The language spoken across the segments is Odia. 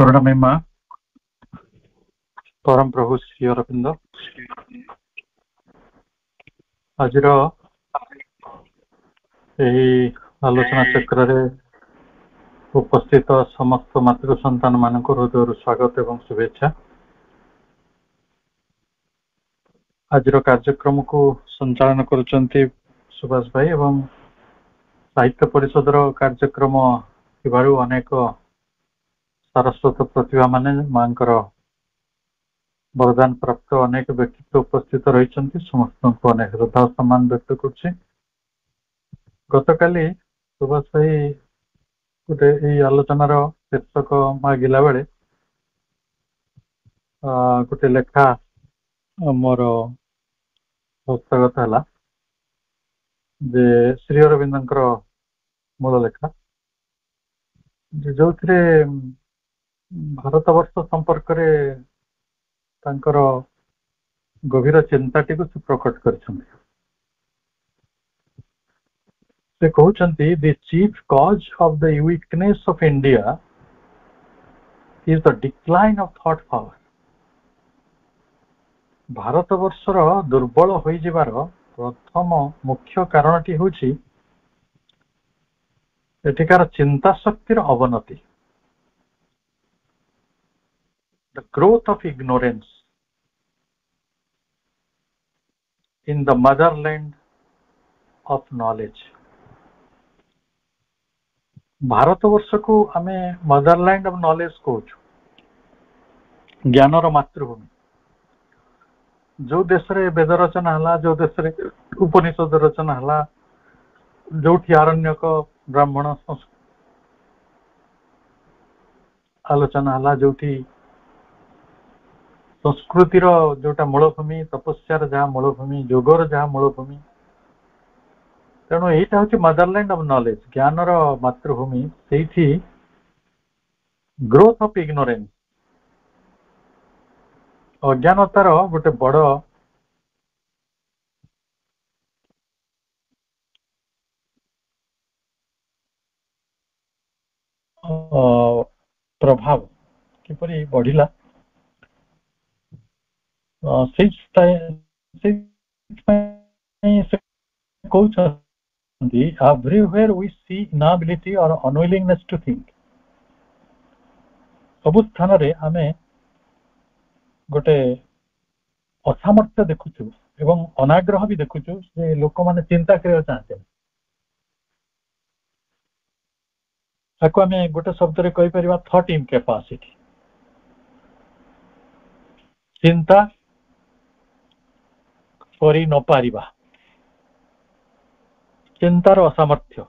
करुणामयी माँ परम प्रभु श्री अरविंद आज आलोचना चक्र रे उपस्थित समस्त मातृ संतान मान हृदय स्वागत एवं शुभेच्छा। आज कार्यक्रम को संचालन करुचंती सुभाष भाई एवं साहित्य परिषद कार्यक्रम अनेक सारस्वत प्रतिभा माने मांकर वरदान प्राप्त अनेक व्यक्तित्व उपस्थित रही समस्त को अनेक श्रद्धा सम्मान व्यक्त कर गतकाली सुभाष भाई गोटे आलोचनार शीर्षक मागिला बेले गोटे लेखा मोर हस्तगत है जे श्री अरविंद मूल लेखा जो भारत वर्ष संपर्क में तांकर गभीर चिंताटी को प्रकट कर कहते the chief cause of the weakness of India is the decline of thought power. भारत वर्षर दुर्बल हो जिबार प्रथम मुख्य कारणटी होछि एठिकार चिंता शक्तिर अवनति, the growth of ignorance in the motherland of knowledge। Bharat वर्ष को आमे मदरलैंड ऑफ नॉलेज कहूँ, ज्ञानर मातृभूमि। जो देश रे वेद रचना हला, जो देश रे उपनिषद रचना हला, जो आरण्यक ब्राह्मण आलोचना हला, जो संस्कृतिर जोटा मूलभूमि, तपस्यार जहाँ मूलभूमि, योगर जहाँ मूलभूमि, तेणु यहाँ हूँ मदरलैंड ऑफ नॉलेज, ज्ञानर मातृभूमि। से ग्रोथ ऑफ इग्नोरेंस, अज्ञानतार गोटे बड़ प्रभाव किपरि बढ़िला everywhere we see inability or unwillingness to think। सब स्थान रे आमे गोटे असामर्थ्य देखुचु एवं अनाग्रह भी देखुचु जे लोक माने चिंता करिया चाहते। ताको आमे गोटे शब्द रे कहि परिबा थॉट इनकैपेसिटी। चिंता करि न पारिबा, चिंतार असामर्थ्य।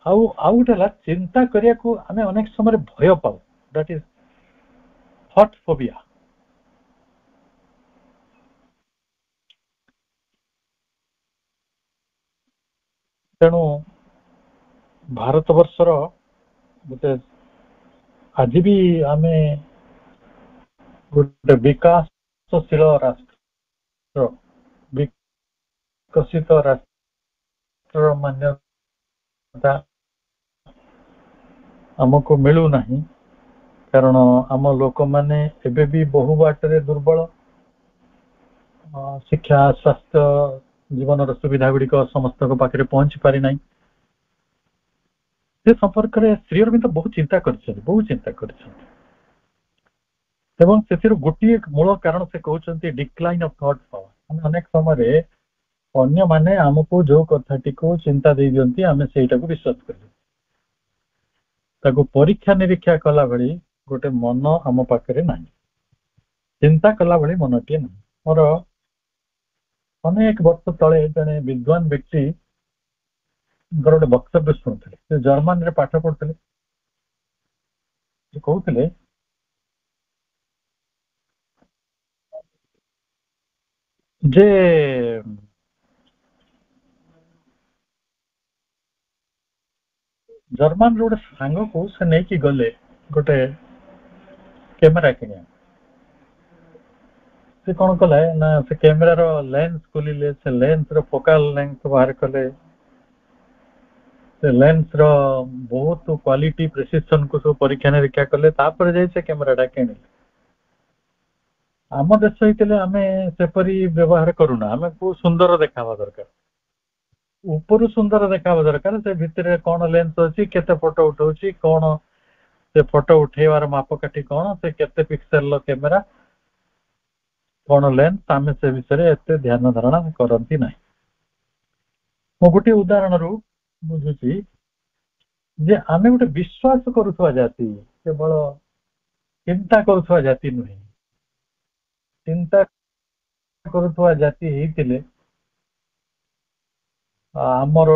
आउ गोटे चिंता करिया को आमे अनेक समय भय पाऊ, दैट इज थॉट फोबिया। तेणु भारत वर्षर गोटे आज भी आमे गोटे विकासशील राष्ट्र, विकसित राष्ट्र मान्यता आमको मिलू नहीं, कारण आम लोक माने एबे भी बहु बाटरे दुर्बल। शिक्षा, स्वास्थ्य, जीवन सुविधा गुड़िक समस्त पाखे पहुंची पारि नहीं। से संपर्क में श्री अरविंद बहुत चिंता कर गोटे मूल कारण से कहते डिक्लाइन ऑफ थॉट पावर। आम अनेक समय अन्य माने आमको जो कथाटी को चिंता दे दियंती आमे सेटा को विश्वास कर ताको परीक्षा निरीक्षा कला भली गोटे मन आम पाखे नहीं, चिंता कला भली मनटे नहीं। मोर अनेक वर्ष तले जड़े विद्वान व्यक्ति गोटे वक्तव्य शुणुते, जर्मन रे पाठ पढ़ुते, कहते जे जर्मन गोटे सांग को से नहीं कि गले गोटे कैमेरा किनिया। से कौन कले ना से कैमेरार लेंस खोलिले, से लेंस रो फोकल लेंथ बाहर कले, लेंस रो बहुत क्वालिटी प्रिसिजन को सब परीक्षा निरीक्षा कले तापर जाय से कैमराटा किଣିले आम देश होइतले आमे सेपरी व्यवहार करूना आमे को सुंदर देखावा दरकार ऊपर सुंदर देखावा दरकार से भितरे कोन लेंस अछि केते फोटो उठाउछि कोन से फोटो उठेवार मापकाठी कोन से केते पिक्सल लो कैमरा कोन लेंस आमे से विषय एते ध्यान धारणा करंती नाही मो गोटे उदाहरण रु बुझुछि जे आमे गोटे विश्वास करूथवा जाति केवल चिंता करूथवा जाति नुहे चिंता करूथवा जाति हेतिले आमर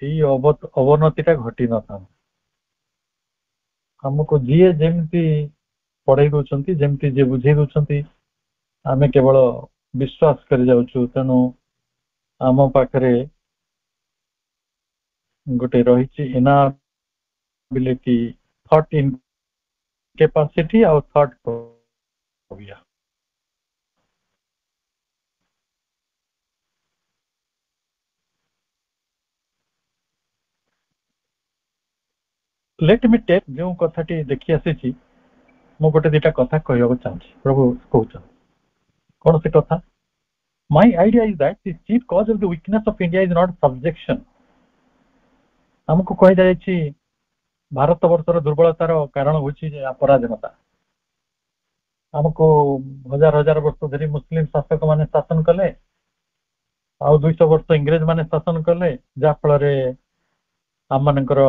एई अवनतिटा घटी न था हमको जीए जेमती पढ़ाई दउछंती जेमती जे बुझे दउछंती आमे केवल विश्वास कर जाउछु तेनु आम पाखरे गोटे रहिछि इनाबिलिटी थॉट इन कैपेसिटी और thought phobia let me take जो कथाटी देखि आसी मो गोटे दिटा कथा कहबो चाहछि प्रभु कहउछ कोन से कथा my idea is that the chief cause of the weakness of India is not subjection हमको कहि जाय छी भारत वर्षर दुर्बलतार कारण होछि जे अपराधीनता हमको हजार हजार वर्ष धरि मुस्लिम शासक माने शासन कले आ 200 वर्ष इंग्रेज माने शासन कले जा फल रे हम मानकर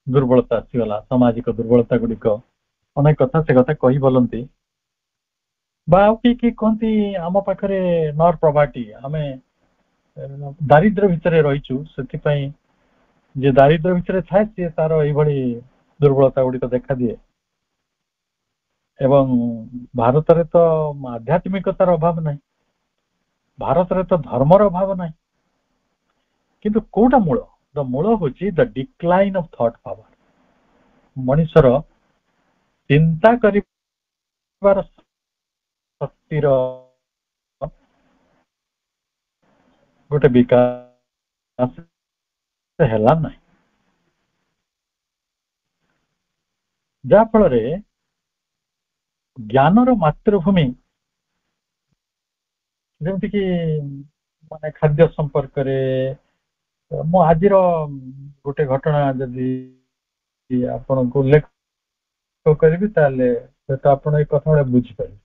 दुर्बलता आसीगला सामाजिक दुर्बलता गुड़िक अनेक कथा से कथा कही बोलती बा कि कहती आम पाखरे नर प्रभाटी आमे दारिद्र भितर रहीचु से जे दारिद्र भितर थाए सी तार एभली दुर्बलता गुड़िक देखा दिए एवं भारत रे तो आध्यात्मिकतार अभाव नहीं भारत रे तो धर्मर अभाव नहीं किंतु कोटा मूल द मूल होची the decline of thought power मनुष्यर चिंता करिवार शक्तिर गोटे विकास हेला नहीं जा फल रे ज्ञानर मातृभूमि जेमति कि माने खाद्य संपर्क रे मो आजिर गोटे घटना जदि आपण को उल्लेख करिबि ताले तो आपण ए कथा बुझी पारे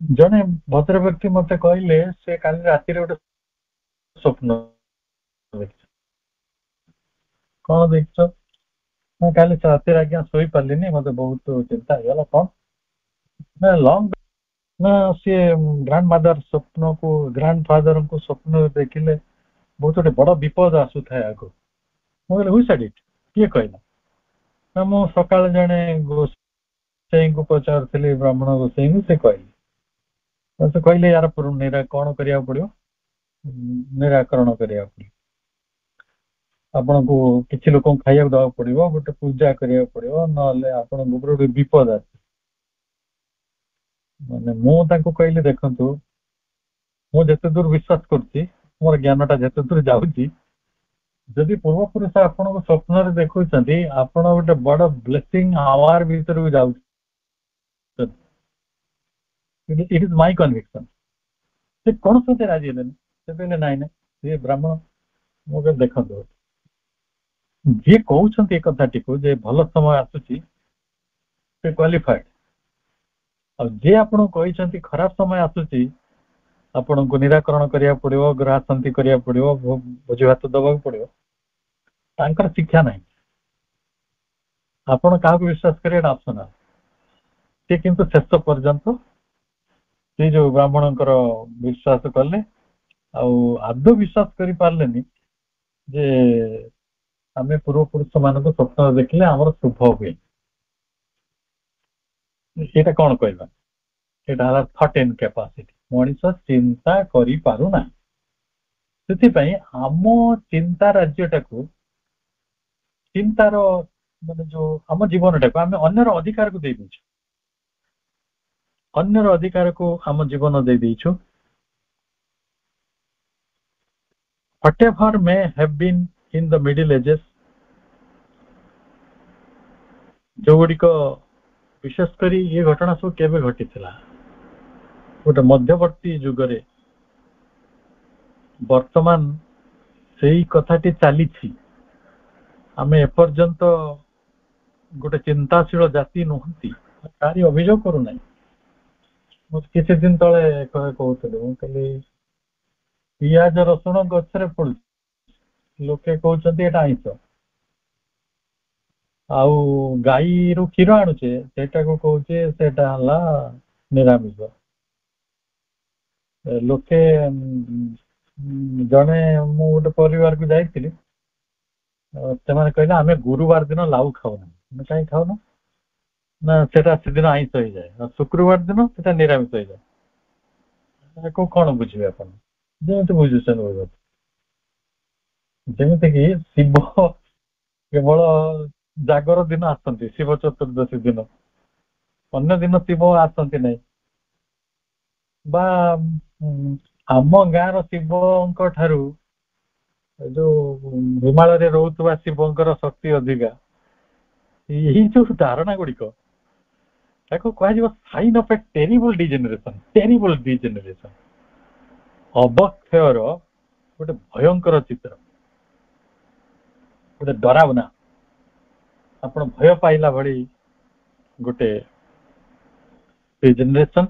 जने भद्र व्यक्ति मते कहले से काली राति रे गोटे स्वप्न देखि कोन देखछ मैं काली राति आज्ञा सोई पालिनी मते बहुत चिंता हेला कोन ना लॉन्ग ना से ग्रैंड मदर स्वप्न को ग्रैंड फादर को स्वप्न देखिले बहुत गोटे बड़ विपद आसु थाए आगो मोले हुई साइड इट किए कहला ना मो सकाळ जने गोसाई को पचारथिले ब्राह्मण गोसाई को से कहले से कहले यार पूर्ण निरा कोन करिया पड़ियो निराकरण करिया पड़ियो आपण को किछि लोक खाइया दवा पड़ियो गोटे पूजा करिया पड़ियो नले आपण गोटे विपद आसे माने मो ताको कहले देखंतु मो जते दूर विश्वास करछि मोर ज्ञानटा जते दूर जाउछि जदि पूर्व पुरुष आपण को स्वप्न रे देखुछंती आपण गोटे बड़ ब्लेसिंग आवर भीतर जाउ इट इज माय कन्विक्शन से कोन सते राजी हेले से पहले नाइ ना ये ब्राह्मण मो के देखंतु जे कहउछंती एक कथाटी को जे भल समय आसुची से क्वालिफाइड और जे आपण कहिछंती खराब समय आसुची आपण को निराकरण करिया पड़ियो ग्रह शांति करिया पड़ियो भोजी भात दबा पड़ियो तांकर शिक्षा नहीं आपण काहको विश्वास करिया ऑप्शन से किंतु शेष पर्यंत से जो ब्राह्मणकर विश्वास कले आदौ विश्वास करि पारलेनी जे आमे पूर्व पुरुष मान स्वप्न देखले आमर शुभ हुए एटा कौन कहबा एटा हला थॉट इन कैपेसिटी मनीष चिंता करि पारु ना सेति पई आम चिंता राज्यटाकू चिंतार माने जो आम जीवनटाकू आमे अन्यर अधिकार को दे दिछु ଅନ୍ୟର ଅଧିकारକୁ ଆମ ଜୀବନ ଦେଇ ଦେଇଛୁ। Whatever may have been in the Middle Ages, ଯୋଉଗୁଡ଼ିକ ବିଶେଷ କରି ଏ ଘଟଣା ସବୁ କେବେ ଘଟିଥିଲା? ଗୋଟେ ମଧ୍ୟବର୍ତ୍ତୀ ଯୁଗରେ। ବର୍ତ୍ତମାନ ସେଇ କଥାଟି ଚାଲିଛି। ଆମେ ଏପର୍ଯ୍ୟନ୍ତ ଗୋଟେ ଚିନ୍ତାଶୀଳ ଜାତି ନୁହନ୍ତି, କାହାରି ଅଭିଯୋଗ କରୁନାହିଁ। ମୁଁ କିଛି ଦିନ ତଳେ କହୁଥିଲି, ମୁଁ କହିଲି ପିଆଜ ରସୁଣ ଗଛରେ ପଡୁଛି, ଲୋକେ କହୁଛନ୍ତି ଏଟା ଆଇଁଷ। ଆଉ ଗାଈରୁ କ୍ଷୀର ଆଣୁଛେ, ସେଇଟାକୁ କହୁଛେ ସେଟା ହେଲା ନିରାମିଷ। ଲୋକେ ଜଣେ ମୁଁ ଗୋଟେ ପରିବାରକୁ ଯାଇଥିଲି, ସେମାନେ କହିଲେ ଆମେ ଗୁରୁବାର ଦିନ ଲାଉ ଖାଉନା। କାହିଁ ଖାଉନା? ନା ସେଟା ସେଦିନ ଆଇଁଷ ହେଇଯାଏ, ଆଉ ଶୁକ୍ରବାର ଦିନ ସେଟା ନିରାମିଷ ହେଇଯାଏ। ତାକୁ କଣ ବୁଝିବେ ଆପଣ? ଯେମିତି ବୁଝୁଛନ୍ତି ବୁଝନ୍ତୁ। ଯେମିତିକି ଶିବ କେବଳ ଜାଗର ଦିନ ଆସନ୍ତି, ଶିବ ଚତୁର୍ଦ୍ଦଶୀ ଦିନ, ଅନ୍ୟ ଦିନ ଶିବ ଆସନ୍ତି ନାହିଁ। ବା ଆମ ଗାଁର ଶିବଙ୍କ ଠାରୁ ଯୋଉ ହିମାଳୟରେ ରହୁଥିବା ଶିବଙ୍କର ଶକ୍ତି ଅଧିକା। ଏହି ଯୋଉ ଧାରଣା ଗୁଡିକ, ତାକୁ କୁହାଯିବ sign of A ଟେରିବଲ degeneration. ଟେରିବଲ degeneration, ଅବକ୍ଷୟର ଗୋଟେ ଭୟଙ୍କର ଚିତ୍ର, ଗୋଟେ ଡରାବନା, ଆପଣ ଭୟ ପାଇଲା ଭଳି ଗୋଟେ ଡିଜେନେରେସନ।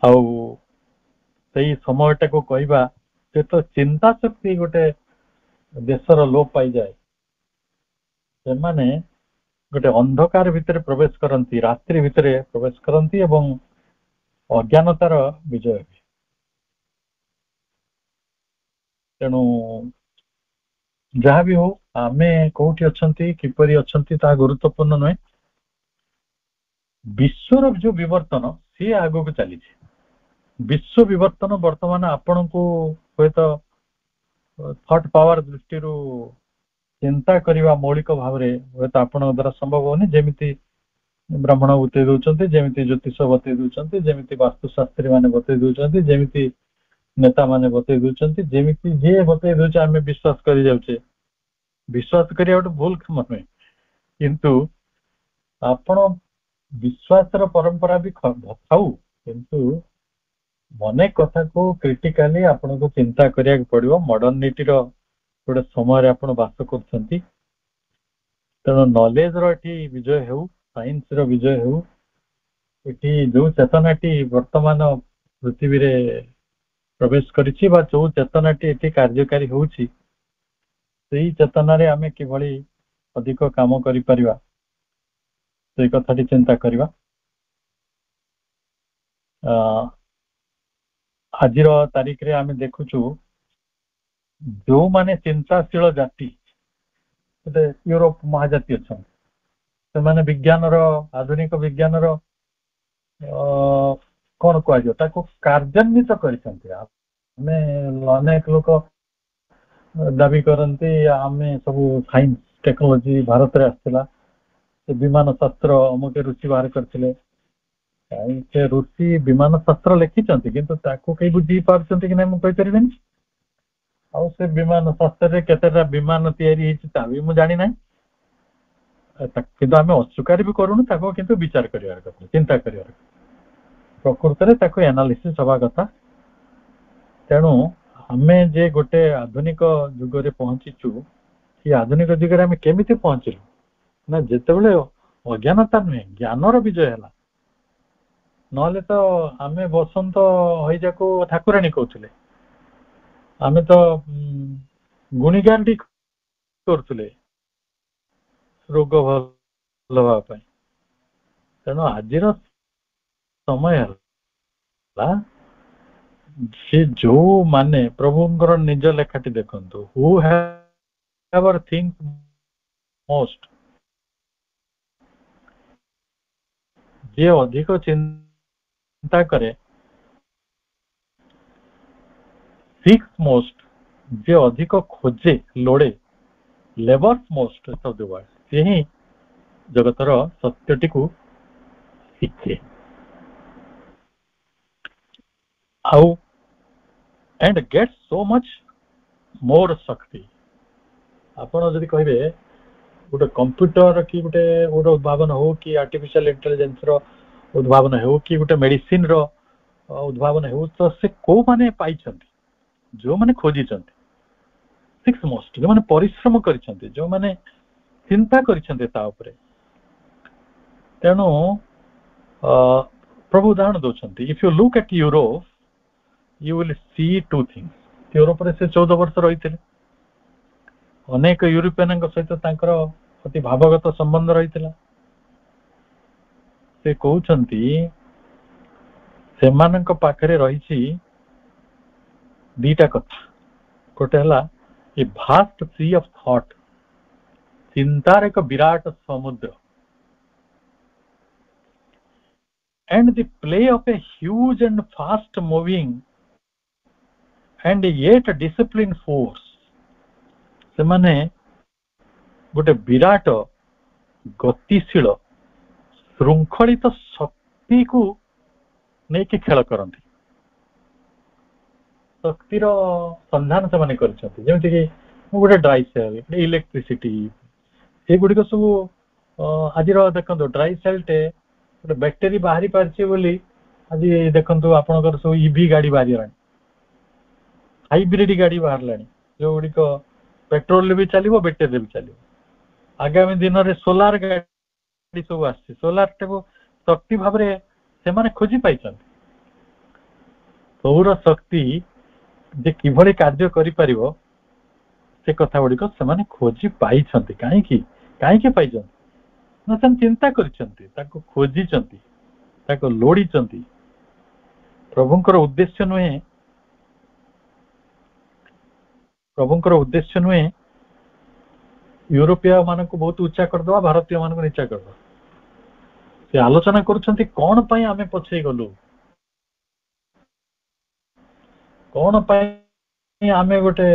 ଆଉ ସେଇ ସମୟଟାକୁ କହିବା, ସେ ତ ଚିନ୍ତା ଶକ୍ତି ଗୋଟେ ଦେଶର ଲୋପ ପାଇଯାଏ। ସେମାନେ ଗୋଟେ ଅନ୍ଧକାର ଭିତରେ ପ୍ରବେଶ କରନ୍ତି, ରାତ୍ରି ଭିତରେ ପ୍ରବେଶ କରନ୍ତି ଏବଂ ଅଜ୍ଞାନତାର ବିଜୟ ହୁଏ। ତେଣୁ ଯାହା ବି ହଉ, ଆମେ କୋଉଠି ଅଛନ୍ତି, କିପରି ଅଛନ୍ତି, ତାହା ଗୁରୁତ୍ୱପୂର୍ଣ୍ଣ ନୁହେଁ। ବିଶ୍ୱର ଯୋଉ ବିବର୍ତ୍ତନ, ସିଏ ଆଗକୁ ଚାଲିଛି। ବିଶ୍ୱ ବିବର୍ତ୍ତନ ବର୍ତ୍ତମାନ ଆପଣଙ୍କୁ ହୁଏତ ଥଟ୍ ପାୱାର ଦୃଷ୍ଟିରୁ ଚିନ୍ତା କରିବା ମୌଳିକ ଭାବରେ ହୁଏତ ଆପଣଙ୍କ ଦ୍ୱାରା ସମ୍ଭବ ହଉନି। ଯେମିତି ବ୍ରାହ୍ମଣ ବତେଇ ଦଉଛନ୍ତି, ଯେମିତି ଜ୍ୟୋତିଷ ବତେଇ ଦଉଛନ୍ତି, ଯେମିତି ବାସ୍ତୁଶାସ୍ତ୍ରୀ ମାନେ ବତେଇ ଦଉଛନ୍ତି, ଯେମିତି ନେତା ମାନେ ବତେଇ ଦଉଛନ୍ତି, ଯେମିତି ଯିଏ ବତେଇ ଦଉଛି ଆମେ ବିଶ୍ୱାସ କରି ଯାଉଛେ। ବିଶ୍ୱାସ କରିବା ଗୋଟେ ଭୁଲ କାମ ନୁହେଁ, କିନ୍ତୁ ଆପଣ ବିଶ୍ୱାସର ପରମ୍ପରା ବି ଥାଉ, କିନ୍ତୁ ଅନେକ କଥାକୁ କ୍ରିଟିକାଲି ଆପଣଙ୍କୁ ଚିନ୍ତା କରିବାକୁ ପଡିବ। ମଡର୍ଣ୍ଣିଟିର ଗୋଟେ ସମୟରେ ଆପଣ ବାସ କରୁଛନ୍ତି, ତେଣୁ ନଲେଜର ଏଠି ବିଜୟ ହେଉ, ସାଇନ୍ସର ବିଜୟ ହେଉ। ଏଠି ଯୋଉ ଚେତନାଟି ବର୍ତ୍ତମାନ ପୃଥିବୀରେ ପ୍ରବେଶ କରିଛି ବା ଯୋଉ ଚେତନାଟି ଏଠି କାର୍ଯ୍ୟକାରୀ ହେଉଛି, ସେଇ ଚେତନାରେ ଆମେ କିଭଳି ଅଧିକ କାମ କରିପାରିବା, ସେଇ କଥାଟି ଚିନ୍ତା କରିବା। ଆଜିର ତାରିଖରେ ଆମେ ଦେଖୁଛୁ ଯୋଉମାନେ ଚିନ୍ତାଶୀଳ ଜାତି, ଗୋଟେ ୟୁରୋପ ମହାଜାତି ଅଛନ୍ତି, ସେମାନେ ବିଜ୍ଞାନର, ଆଧୁନିକ ବିଜ୍ଞାନର କଣ କୁହାଯିବ, ତାକୁ କାର୍ଯ୍ୟାନ୍ୱିତ କରିଛନ୍ତି। ଆମେ ଅନେକ ଲୋକ ଦାବି କରନ୍ତି ଆମେ ସବୁ ସାଇନ୍ସ ଟେକ୍ନୋଲୋଜି ଭାରତରେ ଆସିଥିଲା, ସେ ବିମାନ ଶାସ୍ତ୍ର ଅମୁକେ ଋଷି ବାହାର କରିଥିଲେ। ସେ ଋଷି ବିମାନ ଶାସ୍ତ୍ର ଲେଖିଛନ୍ତି, କିନ୍ତୁ ତାକୁ କେହି ବୁଝି ପାରୁଛନ୍ତି କି ନାହିଁ ମୁଁ କହିପାରିବିନି। ଆଉ ସେ ବିମାନ ଶାସ୍ତ୍ରରେ କେତେଟା ବିମାନ ତିଆରି ହେଇଛି ତା ବି ମୁଁ ଜାଣିନାହିଁ। କିନ୍ତୁ ଆମେ ଅସ୍ୱୀକାର ବି କରୁନୁ, ତାକୁ କିନ୍ତୁ ବିଚାର କରିବାର କଥା, ଚିନ୍ତା କରିବାର କଥା, ପ୍ରକୃତରେ ତାକୁ ଆନାଲିସିସ୍ ହବା କଥା। ତେଣୁ ଆମେ ଯେ ଗୋଟେ ଆଧୁନିକ ଯୁଗରେ ପହଞ୍ଚିଛୁ, ସେ ଆଧୁନିକ ଯୁଗରେ ଆମେ କେମିତି ପହଞ୍ଚିଲୁ ନା ଯେତେବେଳେ ଅଜ୍ଞାନତା ନୁହେଁ ଜ୍ଞାନର ବିଜୟ ହେଲା। ନହେଲେ ତ ଆମେ ବସନ୍ତ ହଇଜାକୁ ଠାକୁରାଣୀ କହୁଥିଲେ, ଆମେ ତ ଗୁଣିଗାନ ବି କରୁଥିଲେ ରୋଗ ଭଲ ହବା ପାଇଁ। ତେଣୁ ଆଜିର ସମୟ ହେଲା, ସେ ଯୋଉମାନେ ପ୍ରଭୁଙ୍କର ନିଜ ଲେଖାଟି ଦେଖନ୍ତୁ, ହୁ ହ୍ୟାଭ୍ ଥିଙ୍କ ମୋଷ୍ଟ, ଯିଏ ଅଧିକ ଚିନ୍ତା କରେ, ସିକ୍ସ ମୋଷ୍ଟ, ଯିଏ ଅଧିକ ଖୋଜେ ଲୋଡେ, ଲେବର୍ସ ମୋଷ୍ଟ ଅଫ୍ ଦ ୱାର୍ଲ୍ଡ, ସେ ହିଁ ଜଗତର ସତ୍ୟଟିକୁ ଶିଖେ ଆଉ and get so much more ଶକ୍ତି। ଆପଣ ଯଦି କହିବେ ଗୋଟେ କମ୍ପ୍ୟୁଟର କି ଗୋଟେ ଉଦ୍ଭାବନ ହଉ କି ଆର୍ଟିଫିସିଆଲ ଇଣ୍ଟେଲିଜେନ୍ସ ର ଉଦ୍ଭାବନ ହେଉ କି ଗୋଟେ ମେଡିସିନ ର ଉଦ୍ଭାବନ ହେଉ, ତ ସେ କୋଉମାନେ ପାଇଛନ୍ତି? ଯୋଉମାନେ ଖୋଜିଛନ୍ତି, ସିକ୍ସ ମୋଷ୍ଟ, ଯୋଉମାନେ ପରିଶ୍ରମ କରିଛନ୍ତି, ଯୋଉମାନେ ଚିନ୍ତା କରିଛନ୍ତି ତା ଉପରେ। ତେଣୁ ପ୍ରଭୁ ଉଦାହରଣ ଦଉଛନ୍ତି, if you look at Europe you will see two things। ୟୁରୋପରେ ସେ 14 ବର୍ଷ ରହିଥିଲେ, ଅନେକ ୟୁରୋପିଆନଙ୍କ ସହିତ ତାଙ୍କର ଅତି ଭାବଗତ ସମ୍ବନ୍ଧ ରହିଥିଲା। ସେ କହୁଛନ୍ତି ସେମାନଙ୍କ ପାଖରେ ରହିଛି ଦିଟା କଥା। ଗୋଟେ ହେଲା ଏ ଭାଷ୍ଟ ସି ଅଫ୍ ଥଟ୍, ଚିନ୍ତାର ଏକ ବିରାଟ ସମୁଦ୍ର, and the play of a huge and fast moving and yet disciplined force। ସେମାନେ ଗୋଟେ ବିରାଟ ଗତିଶୀଳ ଶୃଙ୍ଖଳିତ ଶକ୍ତିକୁ ନେଇକି ଖେଳ କରନ୍ତି। ଶକ୍ତିର ସନ୍ଧାନ ସେମାନେ କରିଛନ୍ତି, ଯେମିତିକି ଗୋଟେ ଡ୍ରାଇ ସେଲ୍, ଇଲେକ୍ଟ୍ରିସିଟି, ଏଗୁଡିକ ସବୁ ଆଜିର ଦେଖନ୍ତୁ ଡ୍ରାଇ ସେଲ୍ଟେ ଗୋଟେ ବ୍ୟାଟେରୀ ବାହାରି ପାରିଛି ବୋଲି ଆଜି ଦେଖନ୍ତୁ ଆପଣଙ୍କର ସବୁ ଇଭି ଗାଡି ବାହାରିଗଲାଣି, ହାଇବ୍ରିଡ ଗାଡି ବାହାରିଲାଣି, ଯୋଉଗୁଡିକ ପେଟ୍ରୋଲରେ ବି ଚାଲିବ, ବ୍ୟାଟେରୀରେ ବି ଚାଲିବ। ଆଗାମୀ ଦିନରେ ସୋଲାର ଗାଡି ସବୁ ଆସିଛି, ସୋଲାରଟାକୁ ଶକ୍ତି ଭାବରେ ସେମାନେ ଖୋଜି ପାଇଛନ୍ତି। ସୌର ଶକ୍ତି ଯେ କିଭଳି କାର୍ଯ୍ୟ କରିପାରିବ ସେ କଥା ଗୁଡିକ ସେମାନେ ଖୋଜି ପାଇଛନ୍ତି। କାହିଁକି ପାଇଛନ୍ତି ନା ସେମାନେ ଚିନ୍ତା କରିଛନ୍ତି, ତାକୁ ଖୋଜିଛନ୍ତି, ତାକୁ ଲୋଡିଛନ୍ତି। ପ୍ରଭୁଙ୍କର ଉଦ୍ଦେଶ୍ୟ ନୁହେଁ ୟୁରୋପୀୟ ମାନଙ୍କୁ ବହୁତ ଉଚ୍ଚା କରିଦେବା, ଭାରତୀୟ ମାନଙ୍କୁ ନିଚା କରିଦେବା। ସେ ଆଲୋଚନା କରୁଛନ୍ତି କଣ ପାଇଁ ଆମେ ପଛେଇ ଗଲୁ, କଣ ପାଇଁ ଆମେ ଗୋଟେ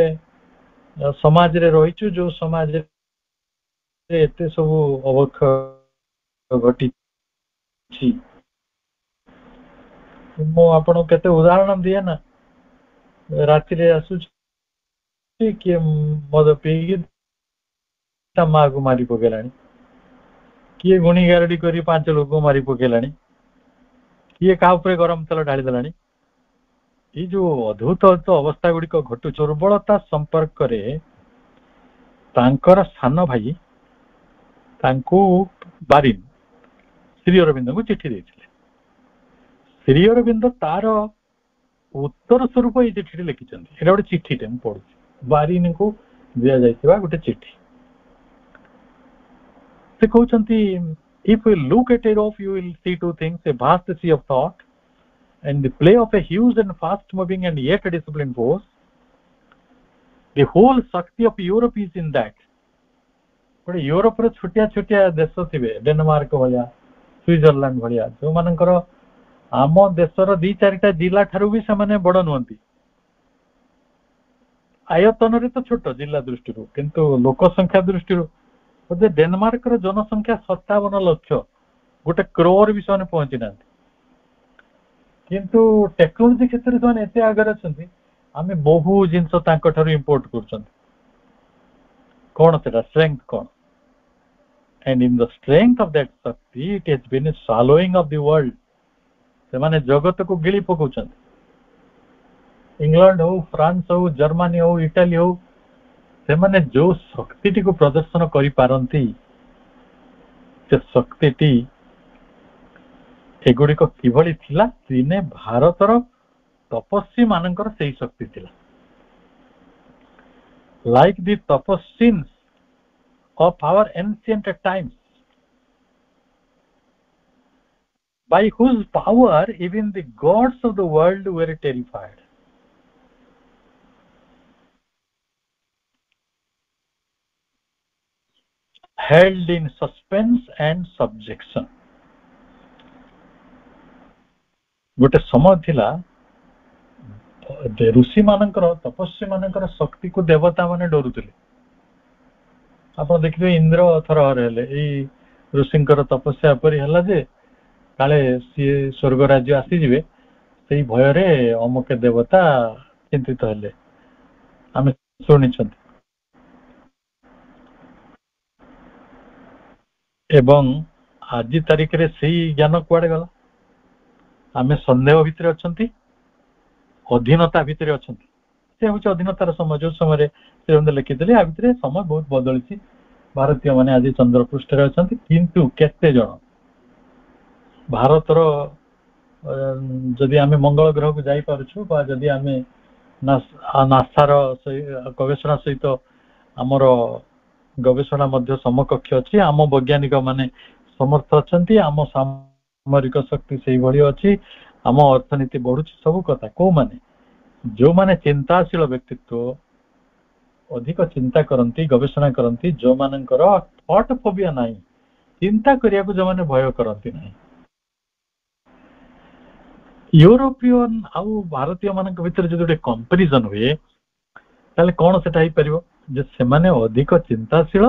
ସମାଜରେ ରହିଛୁ ଯୋଉ ସମାଜରେ ଏତେ ସବୁ ଅବକ୍ଷୟ ଘଟିଛି। ମୁଁ ଆପଣଙ୍କୁ କେତେ ଉଦାହରଣ ଦିଏ ନା, ରାତିରେ ଆସୁଛି କିଏ ମଦ ପିଇକି ତା ମାକୁ ମାରି ପକେଇଲାଣି, କିଏ ଗୁଣି ଗାରେଡି କରି 5 ଲୋକଙ୍କୁ ମାରି ପକେଇଲାଣି, କିଏ କାହା ଉପରେ ଗରମ ତେଲ ଢାଳି ଦେଲାଣି। ଏଇ ଯୋଉ ଅଦ୍ଭୁତ ଅବସ୍ଥା ଗୁଡିକ ଘଟୁଛି, ଦୁର୍ବଳତା ସମ୍ପର୍କରେ ତାଙ୍କର ସାନ ଭାଇ ତାଙ୍କୁ ବାରିନ ଶ୍ରୀ ଅରବିନ୍ଦଙ୍କୁ ଚିଠି ଦେଇଥିଲେ। ଶ୍ରୀ ଅରବିନ୍ଦ ତାର ଉତ୍ତର ସ୍ୱରୂପ ଏଇ ଚିଠିଟି ଲେଖିଛନ୍ତି। ଏଇଟା ଗୋଟେ ଚିଠିଟେ ମୁଁ ପଢୁଛି, ବାରିନଙ୍କୁ ଦିଆଯାଇଥିବା ଗୋଟେ ଚିଠି। ସେ କହୁଛନ୍ତି, if you look at Europe you will see two things, a vast sea of thought and the play of a huge and fast moving and yet a disciplined force। the whole Shakti of Europe is in that। ଗୋଟେ ୟୁରୋପର ଛୋଟିଆ ଛୋଟିଆ ଦେଶ ଥିବେ, ଡେନମାର୍କ ଭଳିଆ, ସୁଇଜରଲ୍ୟାଣ୍ଡ ଭଳିଆ, ଯୋଉମାନଙ୍କର ଆମ ଦେଶର 2-4ଟା ଜିଲ୍ଲା ଠାରୁ ବି ସେମାନେ ବଡ ନୁହନ୍ତି। ଆୟତନରେ ତ ଛୋଟ ଜିଲ୍ଲା ଦୃଷ୍ଟିରୁ, କିନ୍ତୁ ଲୋକ ସଂଖ୍ୟା ଦୃଷ୍ଟିରୁ ବୋଧେ ଡେନମାର୍କର ଜନସଂଖ୍ୟା 57 ଲକ୍ଷ, 1 crore ବି ସେମାନେ ପହଞ୍ଚି ନାହାନ୍ତି। କିନ୍ତୁ ଟେକ୍ନୋଲୋଜି କ୍ଷେତ୍ରରେ ସେମାନେ ଏତେ ଆଗରେ ଅଛନ୍ତି, ଆମେ ବହୁ ଜିନିଷ ତାଙ୍କ ଠାରୁ ଇମ୍ପୋର୍ଟ କରୁଛନ୍ତି। କଣ ସେଟା ଷ୍ଟ୍ରେଂଥ କଣ? and in the strength of that Shakti it has been a swallowing of the world। ସେମାନେ ଜଗତକୁ ଗିଳି ପକଉଛନ୍ତି। ଇଂଲଣ୍ଡ ହଉ, ଫ୍ରାନ୍ସ ହଉ, ଜର୍ମାନୀ ହଉ, ଇଟାଲୀ ହଉ, ସେମାନେ ଯୋଉ ଶକ୍ତିଟିକୁ ପ୍ରଦର୍ଶନ କରିପାରନ୍ତି, ସେ ଶକ୍ତିଟି ଏଗୁଡିକ କିଭଳି ଥିଲା? ଦିନେ ଭାରତର ତପସ୍ୱୀ ମାନଙ୍କର ସେଇ ଶକ୍ତି ଥିଲା। like the tapaswins of our ancient times, by whose power even the gods of the world were terrified। held in suspense and subjection। ଗୋଟେ ସମୟ ଥିଲା ଋଷି ମାନଙ୍କର, ତପସ୍ୱୀ ମାନଙ୍କର ଶକ୍ତିକୁ ଦେବତା ମାନେ ଡରୁଥିଲେ। ଆପଣ ଦେଖିବେ ଇନ୍ଦ୍ର ଥର ହେଲେ ଏଇ ଋଷିଙ୍କର ତପସ୍ୟା ପରି ହେଲା ଯେ କାଳେ ସିଏ ସ୍ୱର୍ଗ ରାଜ୍ୟ ଆସିଯିବେ, ସେଇ ଭୟରେ ଅମୁକ ଦେବତା ଚିନ୍ତିତ ହେଲେ, ଆମେ ଶୁଣିଛନ୍ତି। ଏବଂ ଆଜି ତାରିଖରେ ସେଇ ଜ୍ଞାନ କୁଆଡେ ଗଲା? ଆମେ ସନ୍ଦେହ ଭିତରେ ଅଛନ୍ତି, ଅଧୀନତା ଭିତରେ ଅଛନ୍ତି। ସେ ହଉଛି ଅଧୀନତାର ସମୟ। ଯୋଉ ସମୟରେ ସେ ଲେଖିଥିଲେ ଆ ଭିତରେ ସମୟ ବହୁତ ବଦଳିଛି। ଭାରତୀୟ ମାନେ ଆଜି ଚନ୍ଦ୍ର ପୃଷ୍ଠରେ ଅଛନ୍ତି, କିନ୍ତୁ କେତେ ଜଣ ଭାରତର ଯଦି ଆମେ ମଙ୍ଗଳ ଗ୍ରହକୁ ଯାଇପାରୁଛୁ, ବା ଯଦି ଆମେ ନାସାର ଗବେଷଣା ସହିତ ଆମର ଗବେଷଣା ମଧ୍ୟ ସମକକ୍ଷ ଅଛି, ଆମ ବୈଜ୍ଞାନିକ ମାନେ ସମର୍ଥ ଅଛନ୍ତି, ଆମ ସାମରିକ ଶକ୍ତି ସେଇଭଳି ଅଛି, ଆମ ଅର୍ଥନୀତି ବଢୁଛି, ସବୁ କଥା। କୋଉମାନେ? ଯୋଉମାନେ ଚିନ୍ତାଶୀଳ ବ୍ୟକ୍ତିତ୍ୱ, ଅଧିକ ଚିନ୍ତା କରନ୍ତି, ଗବେଷଣା କରନ୍ତି, ଯୋଉମାନଙ୍କର ଥଟ୍ ଫୋବିଆ ନାହିଁ, ଚିନ୍ତା କରିବାକୁ ଯୋଉମାନେ ଭୟ କରନ୍ତି ନାହିଁ। ୟୁରୋପୀୟନ ଆଉ ଭାରତୀୟ ମାନଙ୍କ ଭିତରେ ଯଦି ଗୋଟେ କମ୍ପାରିଜନ ହୁଏ, ତାହେଲେ କଣ ସେଟା ହେଇପାରିବ? ଯେ ସେମାନେ ଅଧିକ ଚିନ୍ତାଶୀଳ,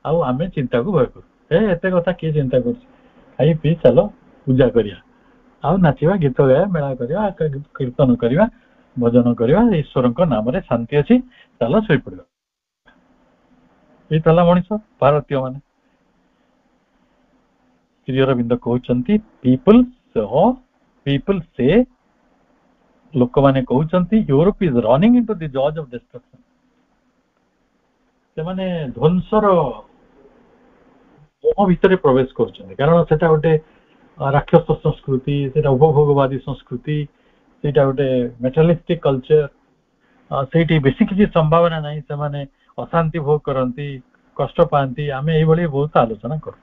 ଆଉ ଆମେ ଚିନ୍ତାକୁ ଭୟ କରୁ। ଏତେ କଥା କିଏ ଚିନ୍ତା କରୁଛି, ଖାଇ ପିଇ ଚାଲ ପୂଜା କରିବା, ଆଉ ନାଚିବା, ଗୀତ ଗାଇବା, ମେଳା କରିବା, କୀର୍ତ୍ତନ କରିବା, ଭଜନ କରିବା, ଈଶ୍ୱରଙ୍କ ନାମରେ ଶାନ୍ତି ଅଛି, ଚାଲ ଶୋଇପଡିବା। ଏଇ ତାଲା ମଣିଷ ଭାରତୀୟ ମାନେ। ଶ୍ରୀ ଅରବିନ୍ଦ କହୁଛନ୍ତି ପିପୁଲ ସେ, ଲୋକମାନେ କହୁଛନ୍ତି ୟୁରୋପ ଇଜ ରନିଂ ଇନଟୁ ଦି ଜଜ୍ ଅଫ ଡିଷ୍ଟ୍ରକ୍ସନ। ସେମାନେ ଧ୍ୱଂସର ମୋହ ଭିତରେ ପ୍ରବେଶ କରୁଛନ୍ତି, କାରଣ ସେଟା ଗୋଟେ ରାକ୍ଷସ ସଂସ୍କୃତି, ସେଟା ଉପଭୋଗବାଦୀ ସଂସ୍କୃତି, ସେଇଟା ଗୋଟେ ମେଟାଲିଷ୍ଟିକ କଲଚର, ସେଇଠି ବେଶୀ କିଛି ସମ୍ଭାବନା ନାହିଁ, ସେମାନେ ଅଶାନ୍ତି ଭୋଗ କରନ୍ତି, କଷ୍ଟ ପାଆନ୍ତି। ଆମେ ଏଇଭଳି ବହୁତ ଆଲୋଚନା କରୁ।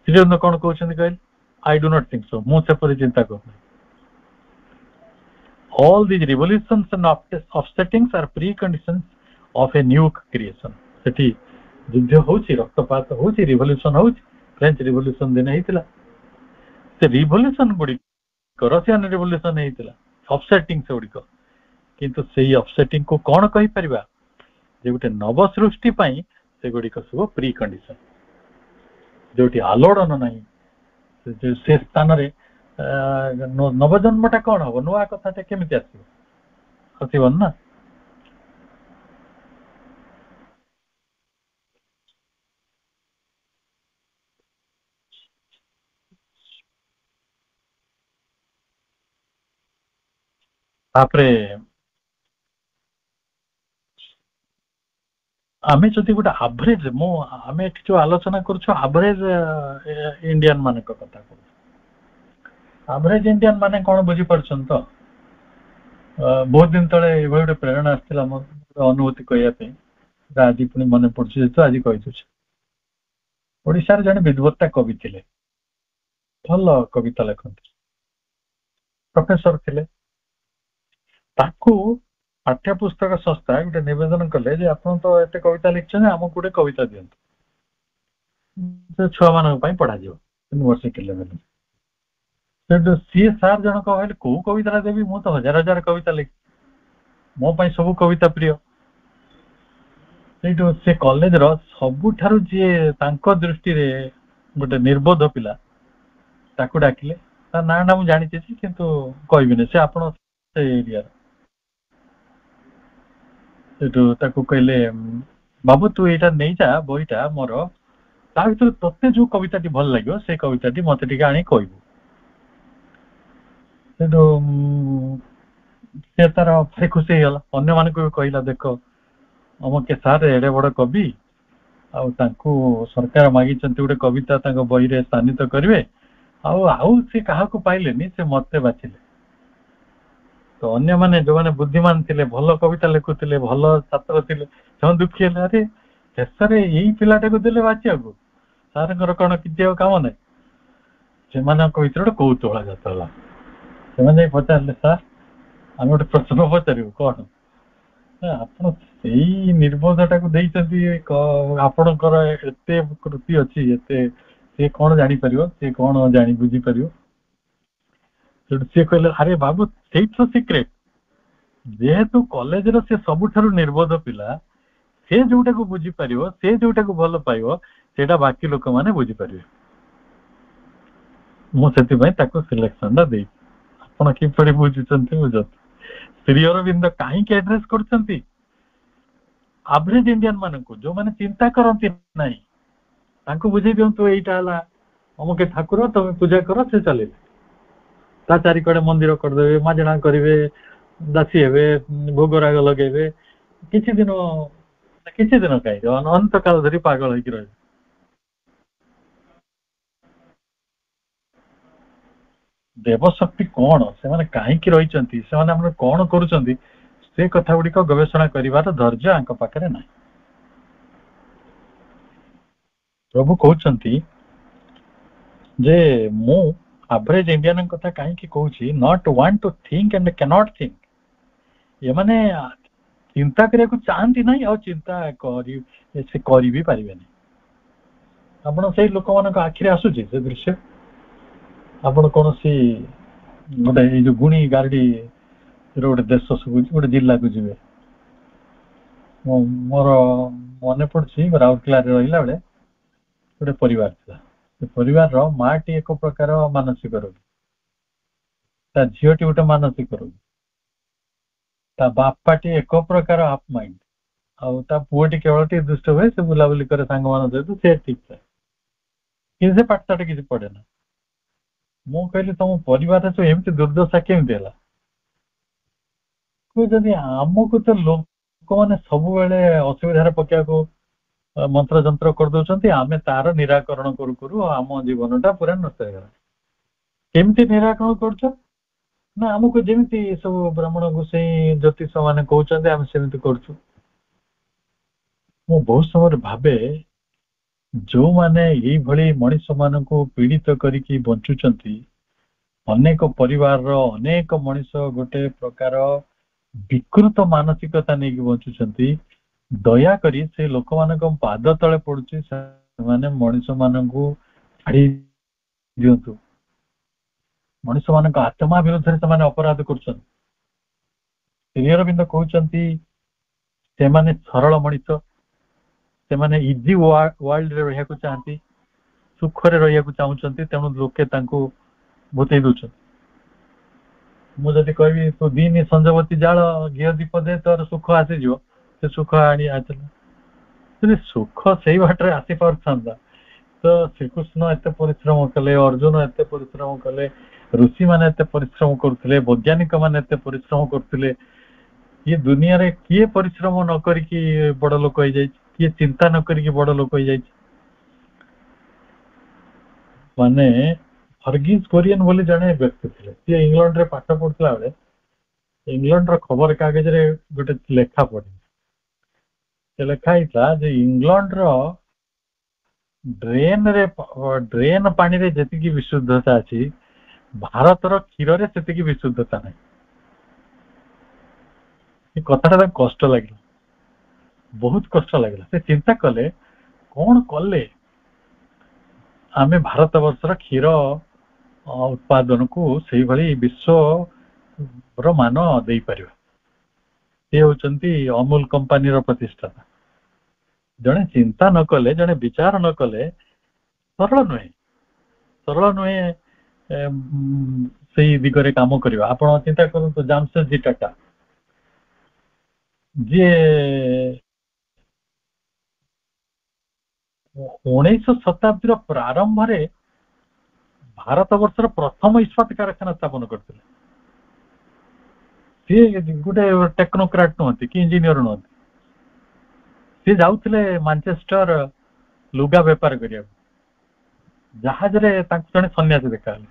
ଶ୍ରୀଅରବିନ୍ଦ କଣ କହୁଛନ୍ତି କହିଲେ? I do not think so. ମୁଁ ସେପରି ଚିନ୍ତା କରୁନି। All these revolutions and offsettings are preconditions of a new creation. ସେଠି ଯୁଦ୍ଧ ହଉଛି, ରକ୍ତପାତ ହଉଛି, ରିଭଲ୍ୟୁସନ ହଉଛି। ଫ୍ରେଞ୍ଚ ରିଭଲ୍ୟୁସନ ଦିନ ହେଇଥିଲା। ସେ ରିଭଲ୍ୟୁସନ ଗୁଡିକ ରସିଆନ ରିଭଲ୍ୟୁସନ ହେଇଥିଲା, ଅପସେଟିଂ ସେଗୁଡିକ। କିନ୍ତୁ ସେଇ ଅପସେଟିଂ କୁ କଣ କହିପାରିବା? ଯେ ଗୋଟେ ନବ ସୃଷ୍ଟି ପାଇଁ ସେଗୁଡିକ ସବୁ ପ୍ରି କଣ୍ଡିସନ। ଯୋଉଠି ଆଲୋଡନ ନାହିଁ, ସେ ସ୍ଥାନରେ ନବଜନ୍ମଟା କଣ ହବ? ନୂଆ କଥାଟା କେମିତି ଆସିବ? ଆସିବନି ନା। ତାପରେ ଆମେ ଯଦି ଗୋଟେ ଆଭରେଜ, ଆମେ ଏଠି ଯୋଉ ଆଲୋଚନା କରୁଛୁ ଆଭରେଜ ଇଣ୍ଡିଆନ ମାନଙ୍କ କଥା କହୁଛୁ। ଆଭରେଜ ଇଣ୍ଡିଆନ ମାନେ କଣ ବୁଝିପାରୁଛନ୍ତି ତ? ବହୁତ ଦିନ ତଳେ ଏଇଭଳି ଗୋଟେ ପ୍ରେରଣା ଆସିଥିଲା ମୋ ଅନୁଭୂତି କହିବା ପାଇଁ, ଆଜି ପୁଣି ମନେ ପଡୁଛି, ଯେହେତୁ ଆଜି କହିଦଉଛି। ଓଡିଶାରେ ଜଣେ ବିଦ୍ବତ୍ତା କବି ଥିଲେ, ଭଲ କବିତା ଲେଖନ୍ତି, ପ୍ରଫେସର ଥିଲେ। ତାକୁ ପାଠ୍ୟପୁସ୍ତକ ସଂସ୍ଥା ଗୋଟେ ନିବେଦନ କଲେ ଯେ ଆପଣ ତ ଏତେ କବିତା ଲେଖିଛନ୍ତି, ଆମକୁ ଗୋଟେ କବିତା ଦିଅନ୍ତୁ, ଛୁଆମାନଙ୍କ ପାଇଁ ପଢାଯିବ ୟୁନିଭର୍ସିଟି ଲେଭେଲରେ। ସେଠୁ ସିଏ ସାର୍ ଜଣକ କହିଲେ, କୋଉ କବିତାଟା ଦେବି, ମୁଁ ତ ହଜାର ହଜାର କବିତା ଲେଖି, ମୋ ପାଇଁ ସବୁ କବିତା ପ୍ରିୟ। ସେଇଠୁ ସେ କଲେଜର ସବୁଠାରୁ ଯିଏ ତାଙ୍କ ଦୃଷ୍ଟିରେ ଗୋଟେ ନିର୍ବୋଧ ପିଲା, ତାକୁ ଡାକିଲେ। ତା ନାଁଟା ମୁଁ ଜାଣିଛି କିନ୍ତୁ କହିବିନି, ସେ ଆପଣ ସେ ଏରିଆର। ସେଠୁ ତାକୁ କହିଲେ, ବାବୁ ତୁ ଏଇଟା ନେଇଯା ବହିଟା ମୋର, ତା ଭିତରୁ ତତେ ଯୋଉ କବିତାଟି ଭଲ ଲାଗିବ ସେ କବିତାଟି ମତେ ଟିକେ ଆଣି କହିବୁ। ସେଠୁ ସେ ତାର ଭାରି ଖୁସି ହେଇଗଲା, ଅନ୍ୟମାନଙ୍କୁ ବି କହିଲା, ଦେଖ ଅମକେ ସାର୍ ଏଡେ ବଡ କବି, ଆଉ ତାଙ୍କୁ ସରକାର ମାଗିଛନ୍ତି ଗୋଟେ କବିତା ତାଙ୍କ ବହିରେ ସ୍ଥାନିତ କରିବେ, ଆଉ ସେ କାହାକୁ ପାଇଲେନି, ସେ ମତେ ବାଛିଲେ। ତ ଅନ୍ୟମାନେ ଯୋଉମାନେ ବୁଦ୍ଧିମାନ ଥିଲେ, ଭଲ କବିତା ଲେଖୁଥିଲେ, ଭଲ ଛାତ୍ର ଥିଲେ, ସେମାନେ ଦୁଃଖୀ ହେଲେ, ଆରେ ଶେଷରେ ଏଇ ପିଲାଟାକୁ ଦେଲେ ବାଛିବାକୁ, ସାରଙ୍କର କଣ କିଛି ଆଉ କାମ ନାହିଁ। ସେମାନଙ୍କ ଭିତରେ ଗୋଟେ କୌତୁହଳ ଜାତ ହେଲା। ସେମାନେ ଯାଇ ପଚାରିଲେ, ସାର୍ ଆମେ ଗୋଟେ ପ୍ରଶ୍ନ ପଚାରିବୁ, କଣ? ଆପଣ ସେଇ ନିର୍ବୋଧଟାକୁ ଦେଇଛନ୍ତି, ଆପଣଙ୍କର ଏତେ କୃତି ଅଛି, ଏତେ, ସେ କଣ ଜାଣିପାରିବ, ସେ କଣ ବୁଝିପାରିବ? ସେଠୁ ସିଏ କହିଲେ, ଆରେ ବାବୁ ସେଇଠି ତ ସିକ୍ରେଟ, ଯେହେତୁ କଲେଜର ସେ ସବୁଠାରୁ ନିର୍ବୋଧ ପିଲା, ସେ ଯୋଉଟାକୁ ବୁଝିପାରିବ, ସେ ଯୋଉଟାକୁ ଭଲ ପାଇବ, ସେଇଟା ବାକି ଲୋକମାନେ ବୁଝିପାରିବେ। ମୁଁ ସେଥିପାଇଁ ତାକୁ ସିଲେକ୍ସନ ଟା ଦେଇଛି। ଆପଣ କିପରି ବୁଝୁଛନ୍ତି ବୁଝନ୍ତୁ। ଶ୍ରୀ ଅରବିନ୍ଦ କାହିଁକି ଆଡ୍ରେସ କରୁଛନ୍ତି ଆଭରେଜ ଇଣ୍ଡିଆନ ମାନଙ୍କୁ, ଯୋଉମାନେ ଚିନ୍ତା କରନ୍ତି ନାହିଁ, ତାଙ୍କୁ ବୁଝେଇ ଦିଅନ୍ତୁ ଏଇଟା ହେଲା ଅମୁକ ଠାକୁର, ତମେ ପୂଜା କର, ସେ ଚାଲିଲେ। ତା ଚାରିକଡେ ମନ୍ଦିର କରିଦେବେ, ମାଜଣା କରିବେ, ଦାସୀ ହେବେ, ଭୋଗରାଗ ଲଗେଇବେ, କିଛି ଦିନ କାହିଁକି ଅନନ୍ତ କାଳ ଧରି ପାଗଳ ହେଇକି ରହିବେ। ଦେବଶକ୍ତି କଣ, ସେମାନେ କାହିଁକି ରହିଛନ୍ତି, ସେମାନେ ଆମର କଣ କରୁଛନ୍ତି, ସେ କଥା ଗୁଡିକ ଗବେଷଣା କରିବାର ଧୈର୍ଯ୍ୟ ଆଙ୍କ ପାଖରେ ନାହିଁ। ପ୍ରଭୁ କହୁଛନ୍ତି ଯେ ମୁଁ ଆଭରେଜ ଇଣ୍ଡିଆନ କଥା କାହିଁକି କହୁଛି, not want to think and can't think. ଏମାନେ ଚିନ୍ତା କରିବାକୁ ଚାହାନ୍ତି ନାହିଁ, ଆଉ ଚିନ୍ତା ସେ କରିବି ପାରିବେନି। ଆପଣ ସେଇ ଲୋକମାନଙ୍କ ଆଖିରେ ଆସୁଛି ସେ ଦୃଶ୍ୟ। ଆପଣ କୌଣସି ଗୋଟେ ଏଇ ଯୋଉ ଗୁଣି ଗାରେଡି ଗୋଟେ ଦେଶ ସବୁ ଗୋଟେ ଜିଲ୍ଲାକୁ ଯିବେ, ମୋର ମନେ ପଡୁଛି ରାଉରକେଲାରେ ରହିଲା ବେଳେ ଗୋଟେ ପରିବାର ଥିଲା। ସେ ପରିବାରର ମାଟି ଏକ ପ୍ରକାର ମାନସିକ ରୋଗୀ, ତା ଝିଅଟି ଗୋଟେ ମାନସିକ ରୋଗୀ, ତା ବାପାଟି ଏକ ପ୍ରକାର ହାଫ୍ ମାଇଣ୍ଡ, ଆଉ ତା ପୁଅଟି କେବଳ ଟିକେ ଦୁଷ୍ଟ ହୁଏ, ସେ ବୁଲାବୁଲି କରେ ସାଙ୍ଗମାନଙ୍କ ସହିତ, ସେ ଠିକ ଥାଏ, କିନ୍ତୁ ସେ ପାଠଶାଠ କିଛି ପଢେ ନା। ମୁଁ କହିଲି ତମ ପରିବାରରେ ତ ଏମିତି ଦୁର୍ଦ୍ଦଶା କେମିତି ହେଲା? କହୁଛନ୍ତି ଆମକୁ ତ ଲୋକମାନେ ସବୁବେଳେ ଅସୁବିଧାରେ ପକେଇବାକୁ ମନ୍ତ୍ର ଯନ୍ତ୍ର କରିଦଉଛନ୍ତି, ଆମେ ତାର ନିରାକରଣ କରୁ କରୁ ଆମ ଜୀବନଟା ପୁରା ନଷ୍ଟ ହେଇଗଲା। କେମିତି ନିରାକରଣ କରୁଛ ନା, ଆମକୁ ଯେମିତି ସବୁ ବ୍ରାହ୍ମଣ ଗୋଷେଇ ଜ୍ୟୋତିଷ ମାନେ କହୁଛନ୍ତି ଆମେ ସେମିତି କରୁଛୁ। ମୁଁ ବହୁତ ସମୟରେ ଭାବେ, ଯୋଉମାନେ ଏଇଭଳି ମଣିଷ ମାନଙ୍କୁ ପୀଡିତ କରିକି ବଞ୍ଚୁଛନ୍ତି, ଅନେକ ପରିବାରର ଅନେକ ମଣିଷ ଗୋଟେ ପ୍ରକାର ବିକୃତ ମାନସିକତା ନେଇକି ବଞ୍ଚୁଛନ୍ତି, ଦୟାକରି ସେ ଲୋକମାନଙ୍କ ପାଦ ତଳେ ପଡୁଛି, ସେମାନେ ମଣିଷ ମାନଙ୍କୁ ଛାଡି ଦିଅନ୍ତୁ। ମଣିଷ ମାନଙ୍କ ଆତ୍ମା ବିରୁଦ୍ଧରେ ସେମାନେ ଅପରାଧ କରୁଛନ୍ତି। ଶ୍ରୀ ଅରବିନ୍ଦ କହୁଛନ୍ତି ସେମାନେ ସରଳ ମଣିଷ, ସେମାନେ ଇଜି ୱାର୍ଲଡରେ ରହିବାକୁ ଚାହାନ୍ତି, ସୁଖରେ ରହିବାକୁ ଚାହୁଁଛନ୍ତି, ତେଣୁ ଲୋକେ ତାଙ୍କୁ ଭୂତେଇ ଦଉଛନ୍ତି। ମୁଁ ଯଦି କହିବି ତୁ ଦିନି ସଞ୍ଜବତୀ ଜାଳ, ଘିଅ ଦୀପ ଦେ, ତୋର ସୁଖ ଆସିଯିବ, ସେ ସୁଖ ଆଣି ଆସିଲା। ଯଦି ସୁଖ ସେଇ ବାଟରେ ଆସିପାରୁଥାନ୍ତା ତ ଶ୍ରୀକୃଷ୍ଣ ଏତେ ପରିଶ୍ରମ କଲେ, ଅର୍ଜୁନ ଏତେ ପରିଶ୍ରମ କଲେ, ଋଷି ମାନେ ଏତେ ପରିଶ୍ରମ କରୁଥିଲେ, ବୈଜ୍ଞାନିକ ମାନେ ଏତେ ପରିଶ୍ରମ କରୁଥିଲେ, ଇଏ ଦୁନିଆରେ କିଏ ପରିଶ୍ରମ ନ କରିକି ବଡ ଲୋକ ହେଇଯାଇଛି, କିଏ ଚିନ୍ତା ନ କରିକି ବଡ ଲୋକ ହେଇଯାଇଛି? ମାନେ ଫର୍ଗିସ୍ କୋରିଆନ ବୋଲି ଜଣେ ବ୍ୟକ୍ତି ଥିଲେ, ସିଏ ଇଂଲଣ୍ଡରେ ପାଠ ପଢୁଥିଲା ବେଳେ ଇଂଲଣ୍ଡର ଖବର କାଗଜରେ ଗୋଟେ ଲେଖା ପଢି, ସେ ଲେଖା ହେଇଥିଲା ଯେ ଇଂଲଣ୍ଡର ଡ୍ରେନ ପାଣିରେ ଯେତିକି ବିଶୁଦ୍ଧତା ଅଛି, ଭାରତର କ୍ଷୀରରେ ସେତିକି ବିଶୁଦ୍ଧତା ନାହିଁ। ଏ କଥାଟା ତାଙ୍କୁ କଷ୍ଟ ଲାଗିଲା, ବହୁତ କଷ୍ଟ ଲାଗିଲା। ସେ ଚିନ୍ତା କଲେ କଣ କଲେ ଆମେ ଭାରତ ବର୍ଷର କ୍ଷୀର ଉତ୍ପାଦନକୁ ସେଇଭଳି ବିଶ୍ୱର ମାନ ଦେଇପାରିବା। ସେ ହଉଛନ୍ତି ଅମୁଲ କମ୍ପାନୀର ପ୍ରତିଷ୍ଠାତା। ଜଣେ ଚିନ୍ତା ନ କଲେ, ଜଣେ ବିଚାର ନ କଲେ ସରଳ ନୁହେଁ ସେଇ ଦିଗରେ କାମ କରିବା। ଆପଣ ଚିନ୍ତା କରନ୍ତୁ ଜାମସେଦଜୀ ଟାଟା, ଯିଏ 19ଶ ଶତାବ୍ଦୀର ପ୍ରାରମ୍ଭରେ ଭାରତ ବର୍ଷର ପ୍ରଥମ ଇସ୍ପାତ କାରଖାନା ସ୍ଥାପନ କରିଥିଲେ। ସିଏ ଗୋଟେ ଟେକ୍ନୋକ୍ରାଟ ନୁହନ୍ତି କି ଇଞ୍ଜିନିୟର ନୁହନ୍ତି, ସିଏ ଯାଉଥିଲେ ମାଞ୍ଚେଷ୍ଟର ଲୁଗା ବେପାର କରିବାକୁ, ଜାହାଜରେ ତାଙ୍କୁ ଜଣେ ସନ୍ନ୍ୟାସୀ ଦେଖାହେଲେ।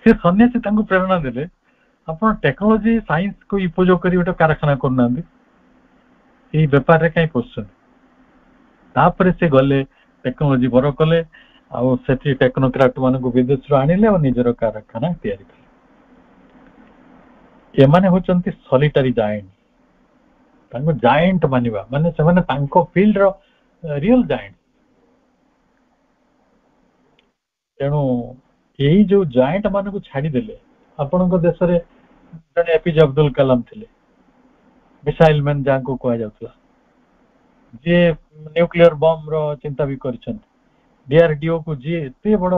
ସେ ସନ୍ନ୍ୟାସୀ ତାଙ୍କୁ ପ୍ରେରଣା ଦେଲେ, ଆପଣ ଟେକ୍ନୋଲୋଜି ସାଇନ୍ସକୁ ଉପଯୋଗ କରି ଗୋଟେ କାରଖାନା କରୁନାହାନ୍ତି, ଏଇ ବେପାରରେ କାହିଁ ପଶୁଛନ୍ତି? ତାପରେ ସେ ଗଲେ ଟେକ୍ନୋଲୋଜି ବର କଲେ, ଆଉ ସେଠି ଟେକ୍ନୋକ୍ରାଟ ମାନଙ୍କୁ ବିଦେଶରୁ ଆଣିଲେ ଆଉ ନିଜର କାରଖାନା ତିଆରି କଲେ। ଏମାନେ ହଉଛନ୍ତି ସଲିଟାରୀ ଜାଏଣ୍ଟ। ତାଙ୍କୁ ଜାଏଣ୍ଟ ମାନିବା ମାନେ ସେମାନେ ତାଙ୍କ ଫିଲ୍ଡର ରିଅଲ ଜାଏଣ୍ଟ। ତେଣୁ ଏଇ ଯୋଉ ଜାଏଣ୍ଟ ମାନଙ୍କୁ ଛାଡିଦେଲେ, ଆପଣଙ୍କ ଦେଶରେ ଜଣେ ଏପିଜେ ଅବଦୁଲ କଲାମ ଥିଲେ, ମିସାଇଲ ମ୍ୟାନ ଯାହାଙ୍କୁ କୁହାଯାଉଥିଲା, ଯିଏ ନ୍ୟୁକ୍ଲିୟର ବମ୍ବ ର ଚିନ୍ତା ବି କରିଛନ୍ତି। ଡିଆରଡିଓ କୁ ଯିଏ ଏତେ ବଡ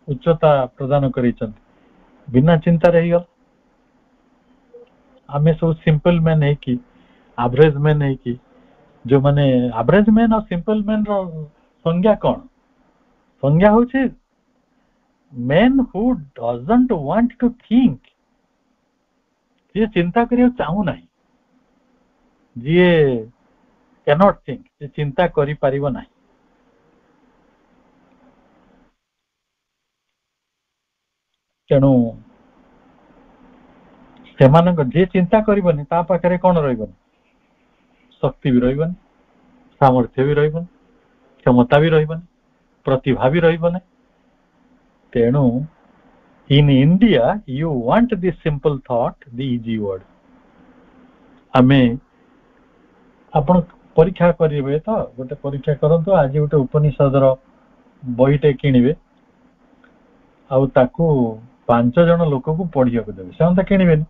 उच्चता प्रदान करेछंती बिना चिंता रही गल आमे सब सिंपल मैन है कि एवरेज मैन है कि जो माने एवरेज मैन और सिंपल मैन रो संज्ञा कौन संज्ञा होचे man who doesn't want to think जे चिंता करियो चाहू नाही जे कैनॉट थिंक जे चिंता करि परिबो नाही तेणु सेमानक जे चिंता करिबनी ता पाखरे कोन रहइबनी शक्ति भी रहइबनी सामर्थ्य भी रहइबनी क्षमता भी रहइबनी प्रतिभा भी रहइबनी तेणु in India you want the simple thought the easy word आमे आपण परीक्षा करिवे तो गोटे परीक्षा करंतु आज गोटे उपनिषदर बहिटे किनिवे आउ ताकू 5 जण लोक को पढिया को देबे सेमता किनिबेनी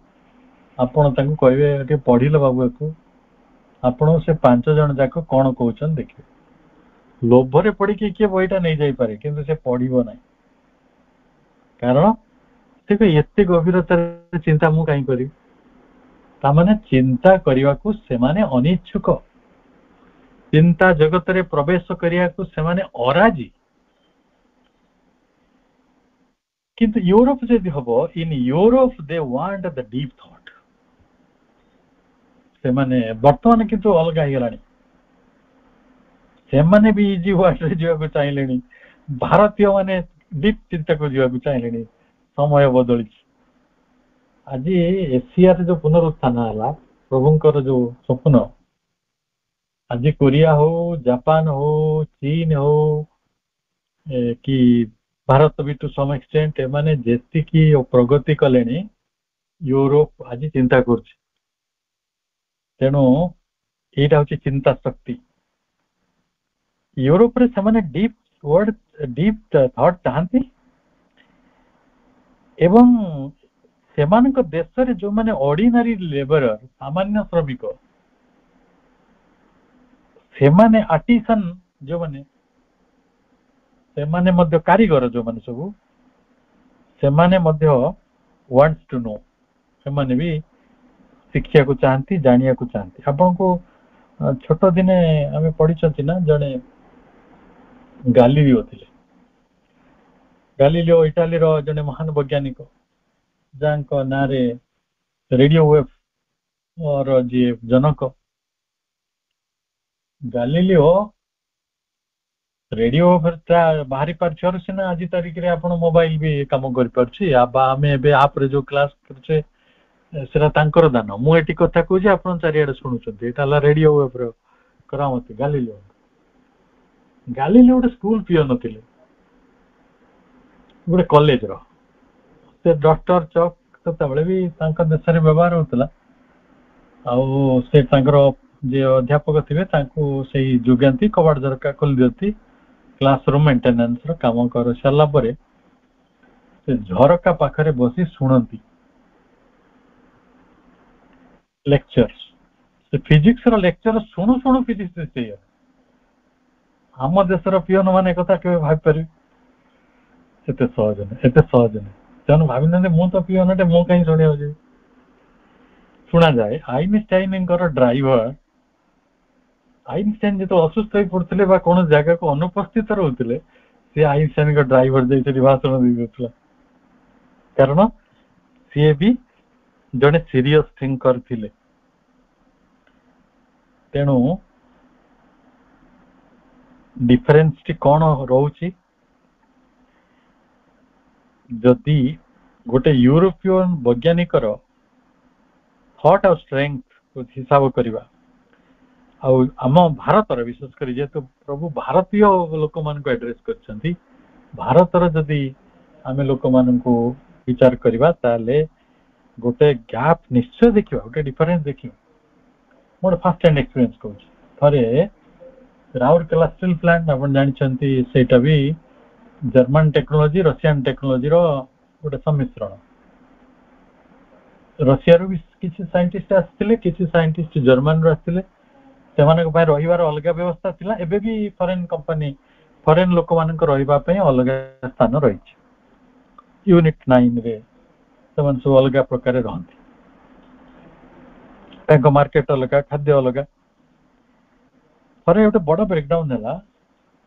आपण ताकू कहबे के पढिलो बाबू को आपण से 5 जण जाक कोन कहउछन देखिबे लोभरे पड़ी के के बहिटा नै जाई पारे किंतु से पढिबो नै कारण देखो एते गभीरतार चिंता मु काई करी ता माने चिंता करिवा को से माने अनिच्छुक चिंता जगत रे प्रवेश करिया को से माने अराजी किंतु यूरोप जदि हबो in Europe they want the deep thought से माने वर्तमान किंतु अलग आइ गेलानी से माने भी इजी वर्ड रे जिवा को चाहिलेनी भारतीय माने डीप चिंता को जिवा को चाहिलेनी समय बदली आज एशिया जो पुनरुत्थान है प्रभुंकर जो स्वप्न आज कोरिया हो जापान हो चीन हो कि भारत भी टू सम एक्सटेंट माने जेति की प्रगति कले यूरोप आज चिंता कर तेणु यहाँ हूँ चिंता शक्ति यूरोप रे से डीप वर्ड डीप थॉट चाहती एवं सेमानक देश रे जो माने ऑर्डिनरी लेबरर सामान्य श्रमिक सेमाने आर्टिसन जो माने सेमाने मध्य कारीगर जो माने सब सेमाने मध्य वांट्स टू नो सेमाने भी शिक्षा को चाहती जानिया को चाहती आपन को छोट दिने आमे पढिछंती ना जने गालिलियो थिले गालिलियो इटाली रो जने महान वैज्ञानिक जांको नारे रेडियो वेव और जे जनक गालिलियो रेडियो वेव बाहरी पारछर सिना आज तारिख रे आपण मोबाइल भी काम कर परछि आमे बे आप रे जो क्लास करछे सेरा तांकर दान मु एटी कथा कहू जे आपण चारियाडे सुनुछंती एटाला रेडियो वेव रो करामती गालिलियो गोटे स्कूल पियन थिले गोटे कॉलेज रो से डॉक्टर चौक सेतबेले भी तांका देश रे व्यवहार होतला आउ से तांकर जे अध्यापक थिबे तांको सेही जुगांती कबाड़ झरका खोल दियती क्लासरूम मेंटेनेंस रो काम कर सरला परे से झरका पाखरे बसी सुनंती लेक्चर्स से फिजिक्स रो लेक्चर सुनु सुनु फिजिक्स से हम देशर पियन माने कथा के भाबी पारि एते सहज ने तेणु भावी मु तो पियनटे मु कहीं शुणा शुणा जाए आइनस्टाइन ड्राइवर आइनस्टाइन जो असुस्थ हो पड़ते कौन जगह को अनुपस्थित रोते सी आइनस्टाइन ड्राइवर जाइए भाषण देला कारण सी भी जड़े सीरियस थिंकर थिले तेणु डिफरेंस टी कौन रोची जदि गोटे यूरोपियन वैज्ञानिक थॉट और स्ट्रेंथ को हिसाब करवा आम भारत विशेषकर जेहेतु प्रभु भारतीय लोक मान एड्रेस कर भारत जदि आम लोक मान विचार करवा ताले गोटे गैप निश्चय देखा गोटे डिफरेंस देखा मोर फर्स्ट हैंड एक्सपीरियंस कहूँ थे राउरकेला स्टील प्लांट आप जानते सेटा भी जर्मन टेक्नोलोजी रशियन टेक्नोलोजी रो गोटे सम्मिश्रण रशिया रो भी किसी साइंटिस्ट आसते किसी साइंटिस्ट जर्मन रो आसते रहिबार अलग व्यवस्था थिला एबे भी फॉरेन कंपनी फॉरेन लोक मान रहिबा पई अलग स्थान रही यूनिट 9 रे ସେମାନେ ସବୁ ଅଲଗା ପ୍ରକାରେ ରହନ୍ତି, ତାଙ୍କ ମାର୍କେଟ ଅଲଗା, ଖାଦ୍ୟ ଅଲଗା। ଥରେ ଗୋଟେ ବଡ ବ୍ରେକଡାଉନ ହେଲା,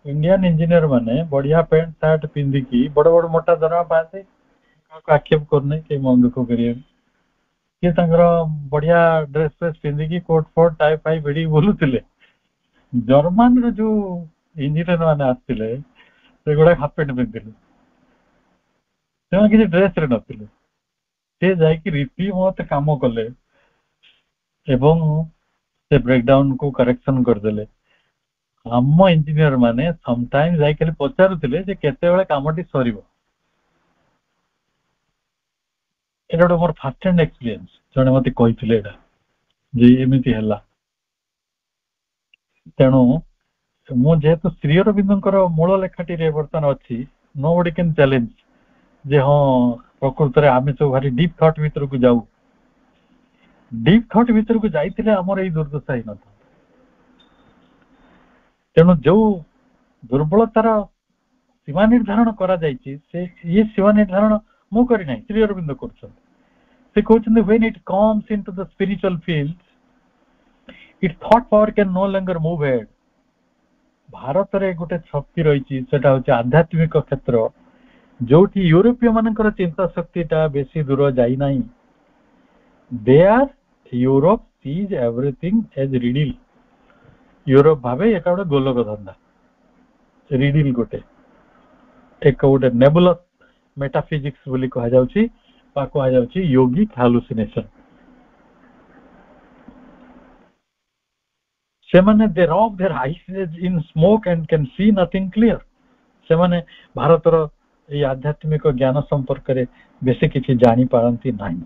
ଇଣ୍ଡିଆନ ଇଞ୍ଜିନିୟର ମାନେ ବଢିଆ ପ୍ୟାଣ୍ଟ ସାର୍ଟ ପିନ୍ଧିକି ବଡ ବଡ ମୋଟା ଦରମା ପାଆନ୍ତି, କାହାକୁ ଆକ୍ଷେପ କରୁନି, କେହି ମନ ଦୁଃଖ କରିବେନି, କିଏ ତାଙ୍କର ବଢିଆ ଡ୍ରେସ ଫ୍ରେସ୍ ପିନ୍ଧିକି କୋଟ ଫୋଟ ଟାଇ ଫାଇ ଭିଡିକି ବୁଲୁଥିଲେ। ଜର୍ମାନର ଯୋଉ ଇଞ୍ଜିନିୟର ମାନେ ଆସିଥିଲେ ସେଗୁଡା ହାଫ ପ୍ୟାଣ୍ଟ ପିନ୍ଧିଥିଲେ, ସେମାନେ କିଛି ଡ୍ରେସ ରେ ନଥିଲେ। ସେ ଯାଇକି ରୀତିମତ କାମ କଲେ ଏବଂ ସେ ବ୍ରେକଡାଉନ କୁ କରେକ୍ସନ କରିଦେଲେ। ଆମ ଇଞ୍ଜିନିୟର ମାନେ ସମଟାଇମ ଯାଇକି ପଚାରୁଥିଲେ ଯେ କେତେବେଳେ କାମଟି ସରିବ। ଏଇଟା ଗୋଟେ ମୋର ଫାର୍ଷ୍ଟ ହ୍ୟାଣ୍ଡ ଏକ୍ସପିରିଏନ୍ସ, ଜଣେ ମତେ କହିଥିଲେ ଏଇଟା ଯେ ଏମିତି ହେଲା। ତେଣୁ ମୁଁ ଯେହେତୁ ଶ୍ରୀ ଅରବିନ୍ଦଙ୍କର ମୂଳ ଲେଖାଟିରେ ବର୍ତ୍ତମାନ ଅଛି, नो ବଡି କ୍ୟାନ୍ ଚ୍ୟାଲେଞ୍ଜ ଯେ ହଁ ପ୍ରକୃତରେ ଆମେ ସବୁ ଭାରି ଡିପ୍ ଥଟ୍ ଭିତରକୁ ଯାଉ, ଡିପ୍ ଥଟ୍ ଭିତରକୁ ଯାଇଥିଲେ ଆମର ଏଇ ଦୁର୍ଦ୍ଦଶା ହେଇନଥାନ୍ତା। ତେଣୁ ଯୋଉ ଦୁର୍ବଳତାର ସୀମା ନିର୍ଦ୍ଧାରଣ କରାଯାଇଛି, ସେ ଇଏ ସୀମା ନିର୍ଦ୍ଧାରଣ ମୁଁ କରିନାହିଁ, ଶ୍ରୀ ଅରବିନ୍ଦ କରୁଛନ୍ତି। ସେ କହୁଛନ୍ତି when it comes into the spiritual field, its thought power can no longer move ahead. ଭାରତରେ ଗୋଟେ ଶକ୍ତି ରହିଛି, ସେଟା ହଉଛି ଆଧ୍ୟାତ୍ମିକ କ୍ଷେତ୍ର, ଯୋଉଠି ୟୁରୋପୀୟ ମାନଙ୍କର ଚିନ୍ତା ଶକ୍ତିଟା ବେଶୀ ଦୂର ଯାଇନାହିଁ। There Europe sees everything as riddle. Europe ଭାବେ ଏଟା ଗୋଟେ ଗୋଲକ ଧନ୍ଦା, ରିଡିଲ ଗୋଟେ ନେବୁଲସ୍ ମେଟାଫିଜିକ୍ସ ବୋଲି କୁହାଯାଉଛି ବା କୁହାଯାଉଛି ୟୋଗିକ ହାଲୁସିନେସନ। ସେମାନେ they rub their eyes in smoke and can see nothing clear. ସେମାନେ ଭାରତର এই ଆଧ୍ୟାତ୍ମିକ ଜ୍ଞାନ ସମ୍ପର୍କରେ ବେଶୀ କିଛି ଜାଣିପାରନ୍ତି ନାହିଁ।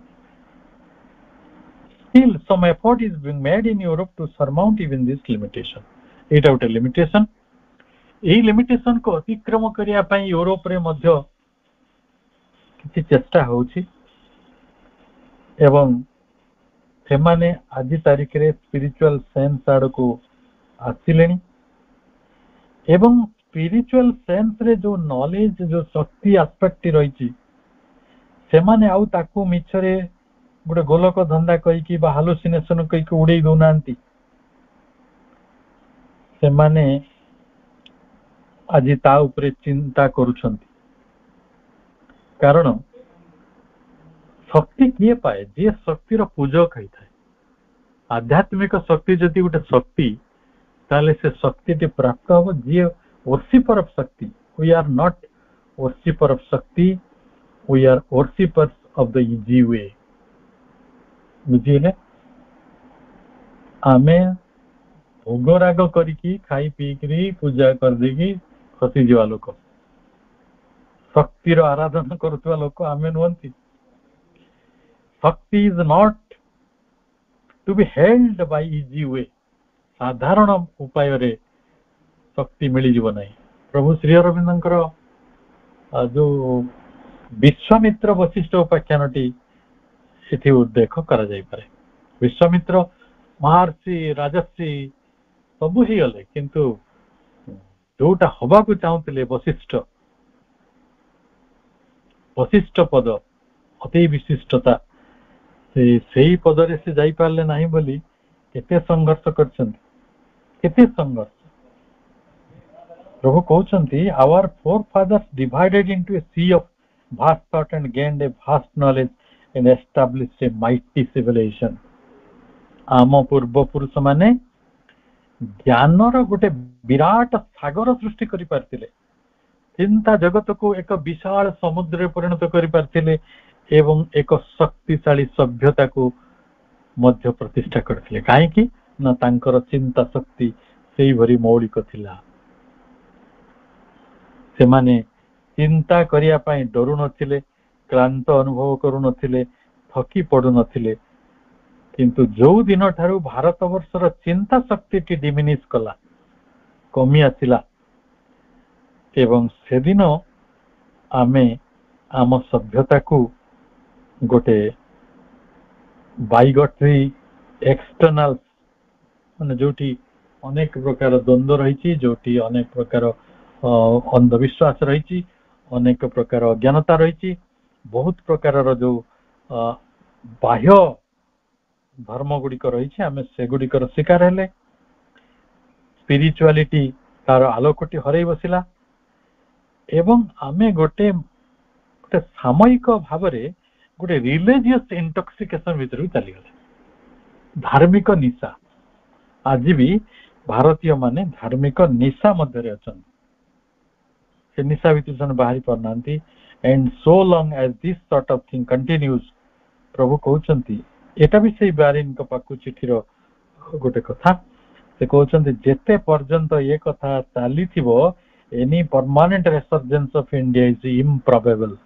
Still some effort is being made in Europe to surmount even this limitation. ଏଇଟା ଗୋଟେ ଲିମିଟେସନ, এই ଲିମିଟେସନ କୁ ଅତିକ୍ରମ କରିବା ପାଇଁ ୟୁରୋପରେ ମଧ୍ୟ କିଛି ଚେଷ୍ଟା ହେଉଛି ଏବଂ ସେମାନେ ଆଜି ତାରିଖରେ ସ୍ପିରିଚୁଆଲ ସେନ୍ସ ଆଡକୁ ଆସିଲେଣି ଏବଂ ସ୍ପିରିଚୁଆଲ ସେନ୍ସରେ ଯୋଉ ନଲେଜ, ଯୋଉ ଶକ୍ତି ଆସ୍ପେକ୍ଟ ରହିଛି, ସେମାନେ ଆଉ ତାକୁ ମିଛରେ ଗୋଟେ ଗୋଲକ ଧନ୍ଦା କହିକି ବା ହାଲୁସିନେସନ କହିକି ଉଡେଇ ଦଉନାହାନ୍ତି। ସେମାନେ ଆଜି ତା ଉପରେ ଚିନ୍ତା କରୁଛନ୍ତି। କାରଣ ଶକ୍ତି କିଏ ପାଏ? ଯିଏ ଶକ୍ତିର ପୂଜକ ହେଇଥାଏ। ଆଧ୍ୟାତ୍ମିକ ଶକ୍ତି ଯଦି ଗୋଟେ ଶକ୍ତି, ତାହେଲେ ସେ ଶକ୍ତିଟି ପ୍ରାପ୍ତ ହବ ଯିଏ worshipper of Shakti. We are not worshipper of Shakti, we are worshippers of the easy way। ବୁଝିଲେ? ଆମେ ଭୋଗ ରାଗ କରିକି ଖାଇ ପିଇକିରି ପୂଜା କରିଦେଇକି ଖସିଯିବା ଲୋକ, ଶକ୍ତିର ଆରାଧନା କରୁଥିବା ଲୋକ ଆମେ ନୁହନ୍ତି। ଶକ୍ତି is not to be held by easy way। ସାଧାରଣ ଉପାୟରେ ଶକ୍ତି ମିଳିଯିବ ନାହିଁ। ପ୍ରଭୁ ଶ୍ରୀ ଅରବିନ୍ଦଙ୍କର ଯୋଉ ବିଶ୍ୱାମିତ୍ର ବଶିଷ୍ଠ ଉପାଖ୍ୟାନଟି ସେଠି ଉଲ୍ଲେଖ କରାଯାଇପାରେ। ବିଶ୍ୱାମିତ୍ର ମହର୍ଷି, ରାଜର୍ଷି ସବୁ ହେଇଗଲେ, କିନ୍ତୁ ଯୋଉଟା ହବାକୁ ଚାହୁଁଥିଲେ ବଶିଷ୍ଠ ପଦ, ଅତି ବିଶିଷ୍ଟତା, ସେଇ ପଦରେ ସେ ଯାଇପାରିଲେ ନାହିଁ ବୋଲି କେତେ ସଂଘର୍ଷ କରିଛନ୍ତି, କେତେ ସଂଘର୍ଷ। ପ୍ରଭୁ କହୁଛନ୍ତି our forefathers divided into a sea of vast thought and gained a vast knowledge and established a mighty civilization। ଆମ ପୂର୍ବ ପୁରୁଷ ମାନେ ଜ୍ଞାନର ଗୋଟେ ବିରାଟ ସାଗର ସୃଷ୍ଟି କରିପାରିଥିଲେ, ଚିନ୍ତା ଜଗତକୁ ଏକ ବିଶାଳ ସମୁଦ୍ରରେ ପରିଣତ କରିପାରିଥିଲେ ଏବଂ ଏକ ଶକ୍ତିଶାଳୀ ସଭ୍ୟତାକୁ ମଧ୍ୟ ପ୍ରତିଷ୍ଠା କରିଥିଲେ। କାହିଁକି ନା ତାଙ୍କର ଚିନ୍ତା ଶକ୍ତି ସେଇଭଳି ମୌଳିକ ଥିଲା। ସେମାନେ ଚିନ୍ତା କରିବା ପାଇଁ ଡରୁ ନଥିଲେ, କ୍ଳାନ୍ତ ଅନୁଭବ କରୁନଥିଲେ, ଥକି ପଡୁନଥିଲେ। କିନ୍ତୁ ଯୋଉ ଦିନ ଠାରୁ ଭାରତ ବର୍ଷର ଚିନ୍ତା ଶକ୍ତିଟି ଡିମିନିଶ କଲା, କମି ଆସିଲା, ଏବଂ ସେଦିନ ଆମେ ଆମ ସଭ୍ୟତାକୁ ଗୋଟେ ବାଇଗଟ୍ରି ଏକ୍ସଟର୍ନାଲ, ମାନେ ଯୋଉଠି ଅନେକ ପ୍ରକାର ଦ୍ୱନ୍ଦ୍ୱ ରହିଛି, ଯୋଉଠି ଅନେକ ପ୍ରକାର ଅନ୍ଧବିଶ୍ୱାସ ରହିଛି, ଅନେକ ପ୍ରକାର ଅଜ୍ଞାନତା ରହିଛି, बहुत प्रकार जो बाह्य धर्म गुड़िक रही आम से गुड़िकर शिकार हेले स्पिरिचुआलिटी तार आलोकटी हरई बसिला एवं आमे गोटे गोटे सामयिक भाव गोटे रिलीजियस इंटॉक्सिकेशन भीतर चलीगले धार्मिक निशा आज भी भारतीय माने धार्मिक निशा मध्य अच्छा से निशा भीतर बाहरी पारना and so long as this sort of thing continues प्रभु कहते एटा भी से बारिन पाखु चिठीर गोटे कथा से कहते जेते पर्यंत ये कथा चली any permanent resurgence of India is improbable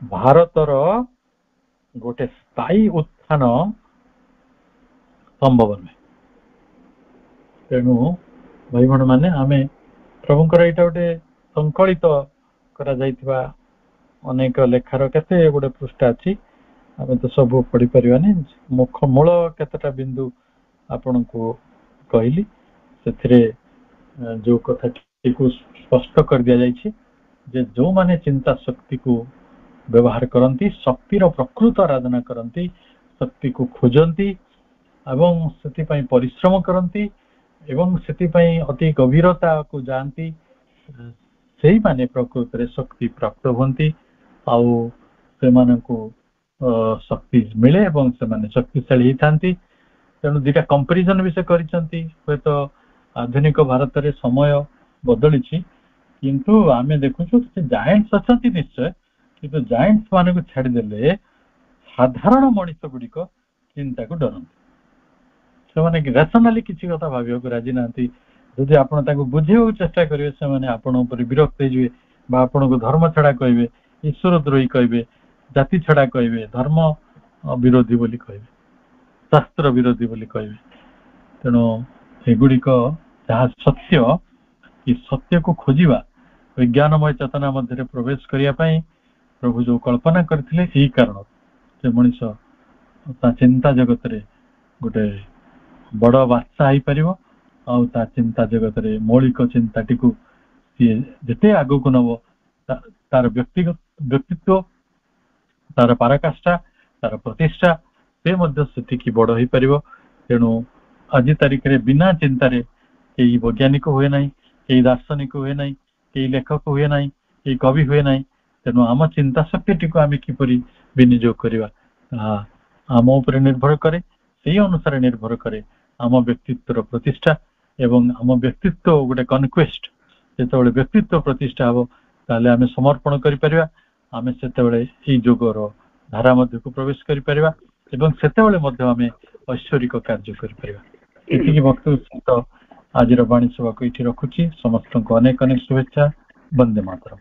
भारतर गोटे स्थायी उत्थान संभव नुहे तेणु भाई भण माने आमे प्रभुंकर एटा गोटे संकलित करा जाइथिबा अनेक लेखार केते गोटे पृष्ठ अछि आमे तो सब पढ़ी परिबानी मुख मूल केतेटा बिंदु आपण को कहली सेथिरे जो कथा को स्पष्ट कर दिया जाइछि जे जो माने चिंता शक्ति को व्यवहार करती शक्तिर प्रकृत आराधना करती शक्ति को खोजती एवं से परिश्रम करती एवं से अति गभीरता को जानती से माने प्रकृत रे शक्ति प्राप्त होती आउ से शक्ति मिले एवं से माने शक्तिशाली होता तेणु दुटा कंपैरिजन भी से करिसेंती तो आधुनिक भारत रे समय बदली किंतु आमे देखुछु जायंट्स अछंती निश्चय किंतु जायंट्स मान को छाड़देले साधारण मनुष्य गुड़िक चिंता को डरती से राशनाली किसी कथा भाव को राजी ना जदि आप बुझे चेष्टा करेंगे से आपण विरक्त हो आपण को धर्म छड़ा कहे ईश्वर द्रोही कहे जाति छड़ा कहे धर्म विरोधी बोली कहे शास्त्र विरोधी बोली कहे तेणु एगुड़िक जहाँ सत्य कि सत्य को खोजा विज्ञानमय चेतना मध्य प्रवेश करने प्रभु जो कल्पना करते यही कारण से मनीष चिंता जगत रे गोटे बड़ बादशाह हो पार चिंता जगत रे मौलिक चिंताटी को सी जिते आग को नब तार व्यक्तित्व तार पराकाष्ठा तार प्रतिष्ठा से सेतिकी बड़ हो पार तेणु आज तारिख रे बिना चिंतार कई वैज्ञानिक हुए ना कई दार्शनिक हुए ना कई लेखक हुए ना कई कवि हुए ना तेणु आम चिंता शक्ति को आम किपरि विनियोग करवा आम उपर निर्भर करे से अनुसार निर्भर करे आम व्यक्तित्व प्रतिष्ठा एवं आम व्यक्तित्व गोटे कनक्वेस्ट जो व्यक्तित्व प्रतिष्ठा हम ताले आम समर्पण करिपरिबा आम से जोगर धारा मध्य को प्रवेश करिपरिबा एवं सेतेबेले मध्य आम ऐश्वरिक कार्य करिपरिबा एतिकी वक्तव्य सहित आज वाणी सभा को ये रखुची समस्त को अनेक अनेक शुभेच्छा वंदे मातरम।